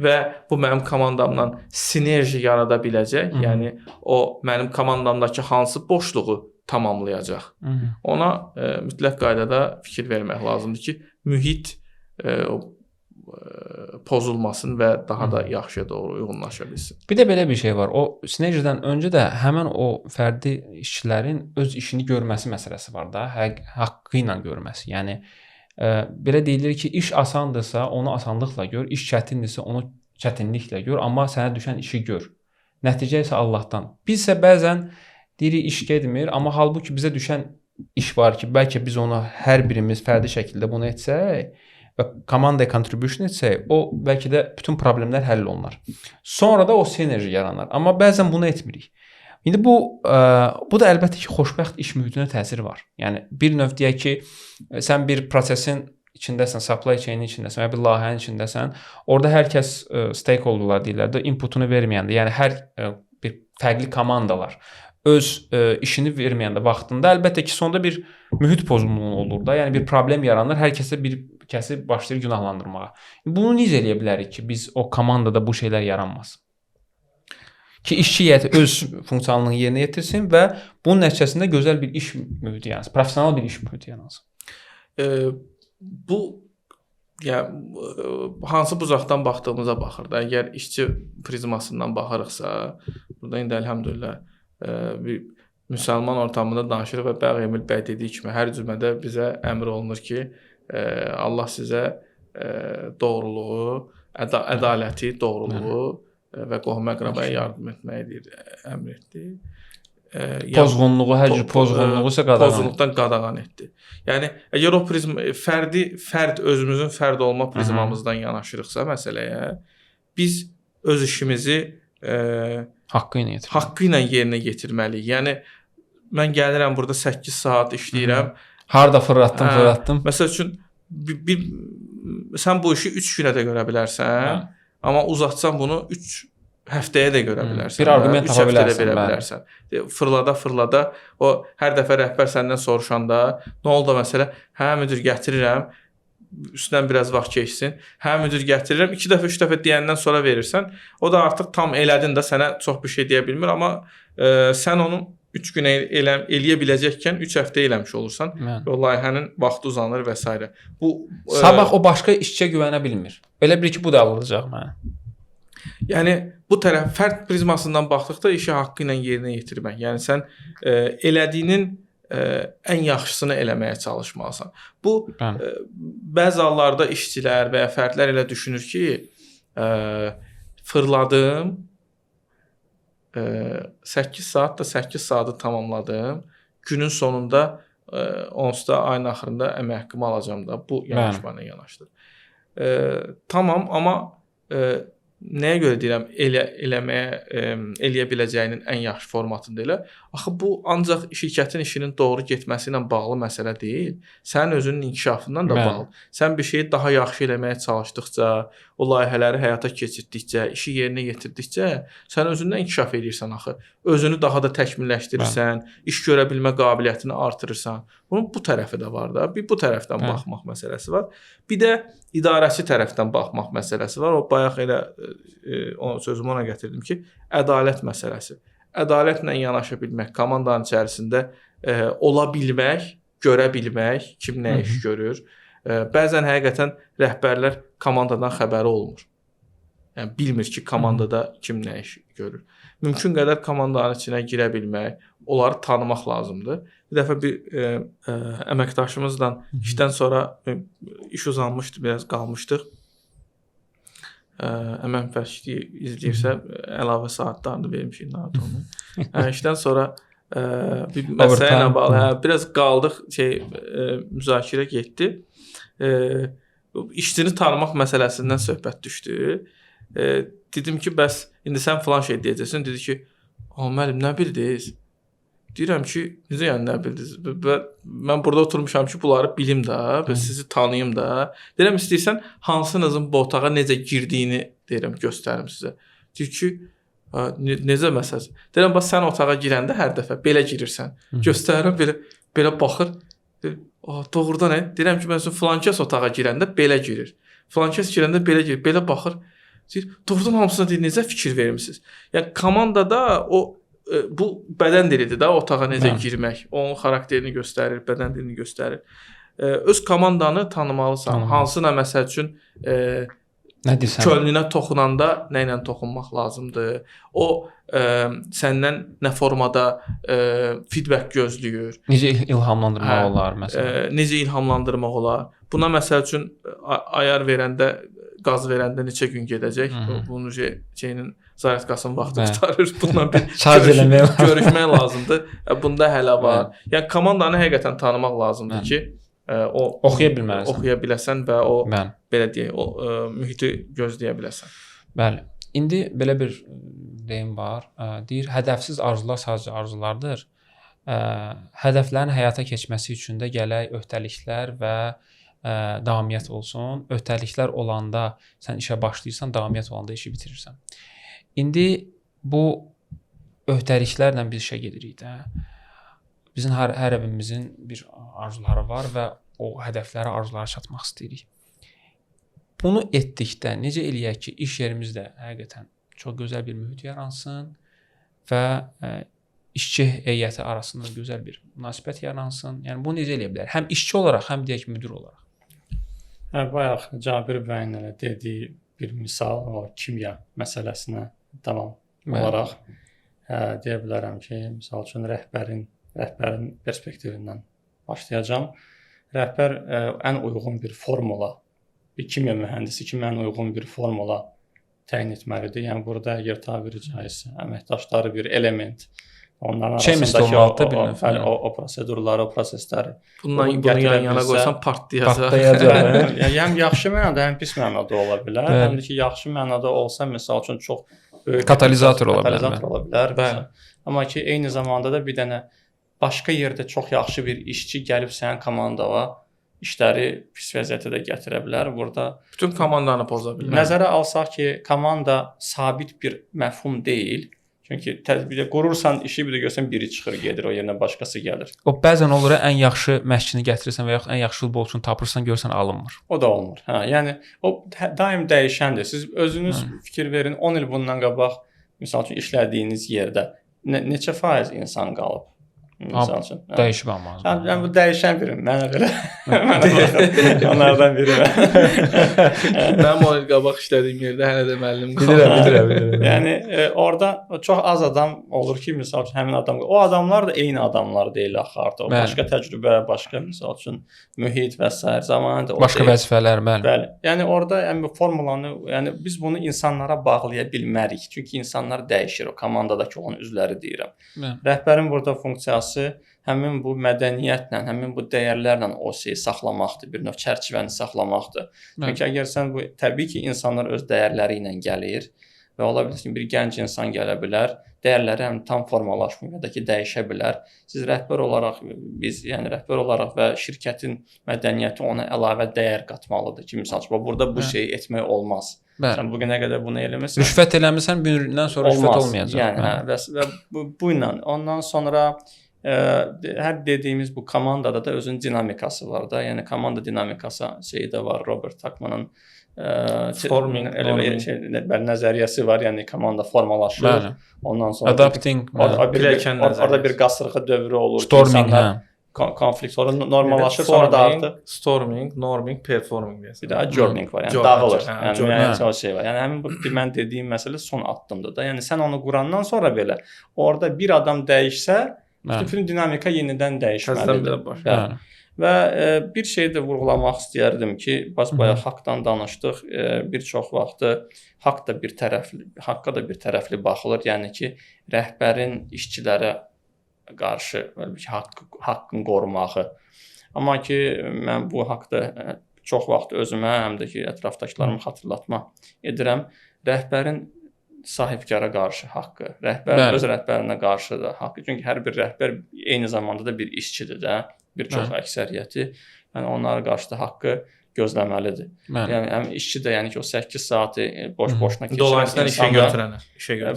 Və bu mənim komandamla sinerji yarada biləcək. Yəni o mənim komandamdakı hansı boşluğu tamamlayacaq. Ona mütləq qaydada fikir vermək lazımdır ki, mühit pozulmasın və daha da yaxşıya doğru uyğunlaşa bilsin. Bir də belə bir şey var. O sinerjidən öncə də həmin o fərdi işçilərin öz işini görməsi məsələsi var da, haqqı ilə görməsi. Yəni belə deyilir ki, iş asandırsa, onu asanlıqla gör, iş çətindirsə, onu çətinliklə gör, amma sənə düşən işi gör. Nəticə isə Allahdan. Biz isə bəzən deyirik iş getmir, amma halbuki bizə düşən iş var ki, bəlkə biz onu hər birimiz fərdi şəkildə bunu etsək və komandaya contribution etsək, o bəlkə də bütün problemlər həll olunar. Sonra da o sinerji yaranar. Amma bəzən bunu etmirik. İndi bu da əlbəttə ki, xoşbəxt iş mühitinə təsiri var. Yəni bir növ deyək ki, sən bir prosesin içindəsən, supply chain-in içindəsən və bir layihənin içindəsən. Orada hər kəs stakeholderlar deyirlər də, inputunu verməyəndə, yəni hər bir fərqli komandalar öz işini verməyəndə vaxtında əlbəttə ki, sonda bir mühit pozulması olur da, yəni bir problem yaranır, hər kəsə bir kəsi başlayır günahlandırmağa. Bunu necə eləyə bilərik ki, biz o komandada bu şeylər yaranmasın? Ki işçi heyəti öz funksiyonalını yerinə yetirsin və bunun nəticəsində gözəl bir iş mühiti yansın, professional bir iş mühiti yansın. Bu yəni hansı bucaqdan baxdığımıza baxır da. Əgər işçi prizmasından baxırıqsa, burada indi əlhəmdülillah bir müsəlman ortamında danışırıq və Bəğ Emil bəy dediyi kimi hər cümədə bizə əmr olunur ki, Allah sizə doğruluğu, ədaləti, doğruluğu və qohum-əqrabaya yardım etməyi deyir, əmr etdi. Pozğunluğu, hər cür pozğunluğu isə qadağan etdi. Pozğunluqdan qadağan etdi. Yəni əgər o fərd özümüzün fərd olma prizmamızdan yanaşırıqsa məsələyə, biz öz işimizi haqqı ilə yerinə yetirməliyik. Yəni mən gəlirəm burada 8 saat işləyirəm. Harda fırlatdım. Məsəl üçün sən bu işi 3 günə də görə bilərsən, amma uzatsan bunu 3 həftəyə də görə bilərsən. Bir arqument tapa bilərsən. Fırlada o hər dəfə rəhbər səndən soruşanda, nə oldu məsələ? Hə müdür gətirirəm. Üstündən biraz vaxt keçsin. Hə müdür gətirirəm. 2 dəfə, 3 dəfə deyəndən sonra verirsən. O da artıq tam elədin də sənə çox bir şey deyə bilmir, amma sən onu 3 gün eləyə biləcəkkən 3 həftə eləmiş olursan. O layihənin vaxtı uzanır və s. Sabah o başqa işçiyə güvənə bilmir. Belə bir ki, bu da alınacaq mənə. Yəni bu tərəf fərd prizmasından baxdıqda işi haqqı ilə yerinə yetirmək. Yəni sən elədiyinin ən yaxşısını eləməyə çalışmalısan. Bu bəzi hallarda işçilər və ya fərdlər elə düşünür ki, fırladım 8 saat da 8 saatı tamamladım. Günün sonunda onsuz da ayın axırında əmək haqqımı alacağam da. Bu yanaşma ilə yanaşdır. Tamam, amma nəyə görə deyirəm eləyə biləcəyinin ən yaxşı formatında elə. Axı bu ancaq şirkətin işinin doğru getməsi ilə bağlı məsələ deyil. Sənin özünün inkişafından da bağlı. Sən bir şeyi daha yaxşı eləməyə çalışdıqca, o layihələri həyata keçirdikcə, işi yerinə yetirdikcə sən özündən inkişaf edirsən axı. Özünü daha da təkmilləşdirirsən, iş görə bilmə qabiliyyətini artırırsan. Bunun bu tərəfi də var da. Bir bu tərəfdən baxmaq məsələsi var. Bir də idarəçi tərəfdən baxmaq məsələsi var. O bayaq elə sözümü ona gətirdim ki, ədalət məsələsi. Ədalətlə yanaşa bilmək, komandanın içərisində ola bilmək, görə bilmək, kim nə iş görür. Bəzən həqiqətən rəhbərlər komandadan xəbəri olmur. Yəni bilmir ki, komandada kim nə iş görür. Mümkün qədər komandanın içinə girə bilmək, onları tanımaq lazımdır. Bir dəfə bir əməkdaşımızla işdən sonra iş uzanmışdı, biraz qalmışdıq. Əməm fəşli izləyirsə əlavə saatlarını vermişik Naruto-nun. İşdən sonra bir məsələ ilə bağlı biraz qaldıq, müzakirə getdi. İşçini tanımaq məsələsindən söhbət düşdü. Dedim ki, bəs indi sən falan şey deyəcəksən. Dedi ki, müəllim nə bildiniz? Deyirəm ki, necə yəni nə bildiniz? Mən burada oturmuşam ki, bunları bilim də, sizi tanıyım da. Deyirəm, istəyirsən hansınızın bu otağa necə girdiyini deyirəm, göstərim sizə. Deyir ki, necə məsəl? Deyirəm, bax sən otağa girəndə hər dəfə belə girirsən. Göstərirəm, belə baxır. Doğrudan nə? Deyirəm ki, məsələn, filankəs otağa girəndə belə girir. Filankəs girəndə belə girir, belə baxır. Deyir, doğrudan hamısına deyir, necə fikir vermisiniz? Yəni komandada bu bədən dilidir də, otağa necə girmək, onun xarakterini göstərir, bədən dilini göstərir. Öz komandanı tanımalısan. Hansına məsəl üçün könlünə toxunanda nə ilə toxunmaq lazımdır. O səndən nə formada feedback gözləyir. Necə ilhamlandırmaq olar məsələn? Necə ilhamlandırmaq olar. Buna məsəl üçün ayar verəndə, qaz verəndə neçə gün gedəcək. Bunun şeyinin zaryadkasının vaxtı qutarır. Bununla bir görüşmək lazımdır. Bunda hələ var. Yəni komandanı həqiqətən tanımaq lazımdır ki, oxuya bilməlisən. Oxuya biləsən və o belə deyək, o mühiti gözləyə biləsən. Bəli. İndi belə bir deyim var. Deyir, hədəfsiz arzular sadəcə arzulardır. Hədəflərin həyata keçməsi üçün də gərək öhdəliklər və davamiyyət olsun. Öhdəliklər olanda sən işə başlayırsan, davamiyyət olanda işi bitirirsən. İndi bu öhdəliklərlə biz işə gedirik də. Bizim hər evimizin bir arzuları var və o hədəflərə, arzulara çatmaq istəyirik. Bunu etdikdə necə eləyək ki, iş yerimizdə həqiqətən çox gözəl bir mühit yaransın və işçi heyəti arasında gözəl bir münasibət yaransın. Yəni bunu necə eləyə bilər? Həm işçi olaraq, həm deyək müdir olaraq. Bayaq Cabir bəyin dediyi bir misal, o kimya məsələsinə davam olaraq deyə bilərəm ki, misal üçün rəhbərin perspektivindən başlayacağam. Rəhbər ən uyğun bir formula, bir kimya mühəndisi kimi ən uyğun bir formula təyin etməlidir. Yəni burada əgər tabiri caizsə, əməkdaşları bir element, onların arasındakı o prosedurları, o prosesləri bundan yan-yana qoysan partlayacaq. Yəni yaxşı mənada, həm pis mənada ola bilər. Həm də ki, yaxşı mənada olsa, məsəl üçün çox böyük katalizator ola bilər. Amma ki, eyni zamanda da bir dənə başqa yerdə çox yaxşı bir işçi gəlib sənin komandana işləri pis vəziyyətə də gətirə bilər. Burada bütün komandanı poza bilər. Nəzərə alsaq ki, komanda sabit bir məfhum deyil. Çünki tədbirdə qurursan işi, bir də görsən biri çıxır, gedir, o yerinə başqası gəlir. O bəzən olur, ən yaxşı məşqçini gətirirsən və yaxud ən yaxşı futbolçunu tapırsan, görsən alınmır. O da olmur. Yəni o daim dəyişəndir. Siz özünüz fikir verin, 10 il bundan qabaq misal üçün işlədiyiniz yerdə neçə faiz insan qalıb? Misal üçün. Dəyişib amma. Mən bu dəyişən birim. Mənə belə. Mənə baxın. Onlardan biri mən. Mənim o qabaq işlədiyim yerdə hələ də müəllim qalır. Bilirəm. Yəni orada çox az adam olur ki, misal üçün həmin adam, o adamlar da eyni adamlar deyil axı artıq. Başqa təcrübə, başqa misal üçün mühit və s. zamanında başqa vəzifələr, bəli. Yəni orada bu formulanı, yəni biz bunu insanlara bağlaya bilmərik. Çünki insanlar dəyişir. O komandadakı olan üzvləri deyirəm. Rəhbərin burada funksiyası həmin bu mədəniyyətlə, həmin bu dəyərlərlə o şeyi saxlamaqdır, bir növ çərçivəni saxlamaqdır. Çünki əgər sən bu, təbii ki, insanlar öz dəyərləri ilə gəlir və ola bilər ki, bir gənc insan gələ bilər, dəyərləri həm tam formalaşmır ya da ki, dəyişə bilər. Siz rəhbər olaraq, biz, yəni rəhbər olaraq və şirkətin mədəniyyəti ona əlavə dəyər qatmalıdır ki, misal üçün, burada bu şeyi etmək olmaz. Sən bugünə qədər bunu eləmirsən. Rüşvət eləmirsən, gündən sonra rüşvət olmayacaq. Yəni, və bu ilə, ondan sonra hər dediyimiz bu komandada da özünün dinamikası var da. Yəni komanda dinamikası şeyi də var. Robert Tuckman'ın nəzəriyyəsi var. Yəni komanda formalaşır. Ondan sonra adapting, orada bir qasırğa dövrü olur. Storming, konflikt sonra normallaşır, sonra da artıq storming, norming, performing deyəsən. Bir də journing var. Yəni dağılır. Yəni çox şey var. Yəni həmin bu mən dediyim məsələ son addımdır da. Yəni sən onu qurandan sonra belə orada bir adam dəyişsə, bütün dinamika yenidən dəyişməlidir. Və bir şey də vurğulamaq istəyərdim ki, bayaq haqqdan danışdıq. Bir çox vaxtı haqqa da bir tərəfli baxılır. Yəni ki, rəhbərin işçilərə qarşı haqqın qorumağı. Amma ki, mən bu haqda çox vaxt özümə, həm də ki, ətrafdakılarımı xatırlatma edirəm. Rəhbərin sahibkara qarşı haqqı, rəhbər öz rəhbərinə qarşı da haqqı. Çünki hər bir rəhbər eyni zamanda da bir işçidir də, bir çox əksəriyyəti. Yəni onlara qarşı da haqqı gözləməlidir. Yəni həm işçi də, yəni ki, o 8 saatı boş-boşuna keçirən dolayısıyla işə götürənə.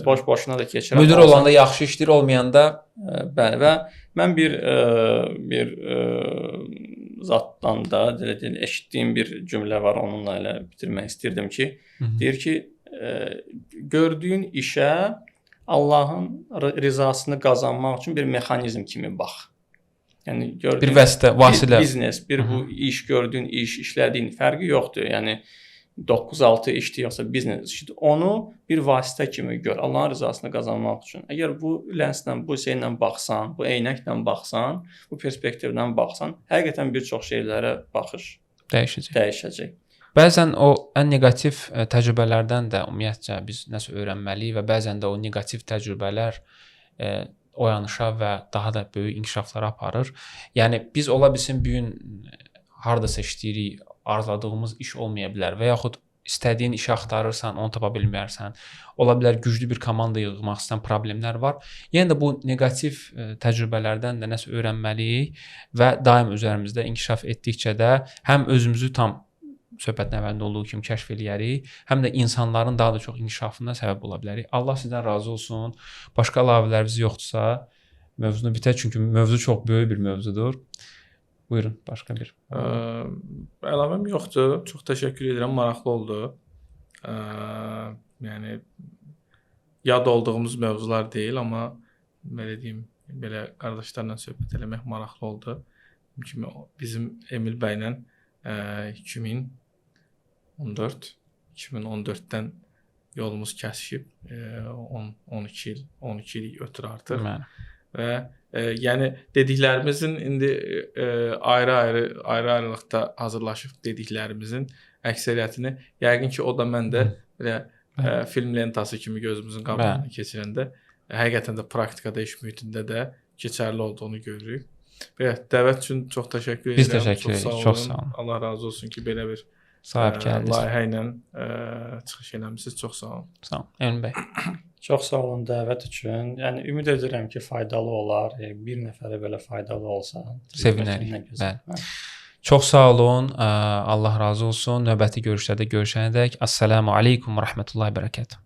Boş-boşuna da keçirən. Müdir olanda yaxşı işləyir, olmayanda bəli. Və mən bir zatdan da eşitdiyim bir cümlə var, onunla elə bitirmək istirdim ki, deyir ki, gördüyün işə Allahın rizasını qazanmaq üçün bir mexanizm kimi bax. Yəni bir vasilə, biznes, bir bu iş gördüyün iş, işlədiyin fərqi yoxdur. Yəni 9-6 işdir yoxsa biznes işdir. Onu bir vasitə kimi gör, Allahın rızasını qazanmaq üçün. Əgər bu lenslə, bu şeylə baxsan, bu eynəklə baxsan, bu perspektivdən baxsan, həqiqətən bir çox şeylərə baxış dəyişəcək. Bəzən o ən neqativ təcrübələrdən də ümumiyyətcə biz nəsə öyrənməliyik və bəzən də o neqativ təcrübələr oyanışa və daha da böyük inkişaflara aparır. Yəni biz ola bilsin bu gün hardasa işləyirik, arzuladığımız iş olmaya bilər və yaxud istədiyin işi axtarırsan, onu tapa bilməyərsən. Ola bilər güclü bir komanda yığmaq istəyən problemlər var. Yəni də bu neqativ təcrübələrdən də nəsə öyrənməliyik və daim üzərimizdə inkişaf etdikcə də həm özümüzü tam söhbətin əvvəlində olduğu kimi kəşf eləyərik, həm də insanların daha da çox inkişafına səbəb ola bilərik. Allah sizdən razı olsun. Başqa əlavələriniz yoxdursa, mövzunu bitər, çünki mövzu çox böyük bir mövzudur. Buyurun, başqa bir. Əlavəm yoxdur. Çox təşəkkür edirəm, maraqlı oldu. Yəni yad olduğumuz mövzular deyil, amma belə deyim, belə qardaşlarla söhbət eləmək maraqlı oldu. Kimi bizim Emil bəylə 2014-dən yolumuz kəsişib 12 illik ötür artıq. Və yəni dediklərimizin indi ayrı-ayrılıqda hazırlaşıb dediklərimizin əksəriyyətini yəqin ki, o da məndə belə film lentası kimi gözümüzün qabağına keçirəndə həqiqətən də praktikada iş mühitində də keçərli olduğunu görürük. Belə dəvət üçün çox təşəkkür edirəm. Biz təşəkkür edirik. Çox sağ olun. Allah razı olsun ki, belə bir sahibkardınız. Layihə ilə çıxış eləmisiniz. Çox sağ olun. Sağ olun. Emin bəy. Çox sağ olun dəvət üçün. Yəni ümid edirəm ki, faydalı olar. Bir nəfərə belə faydalı olsa sevinərik. Bəli. Çox sağ olun. Allah razı olsun. Növbəti görüşlərdə görüşənədək. Assalamu alaykum və rahmetullahi və bərəkətuh.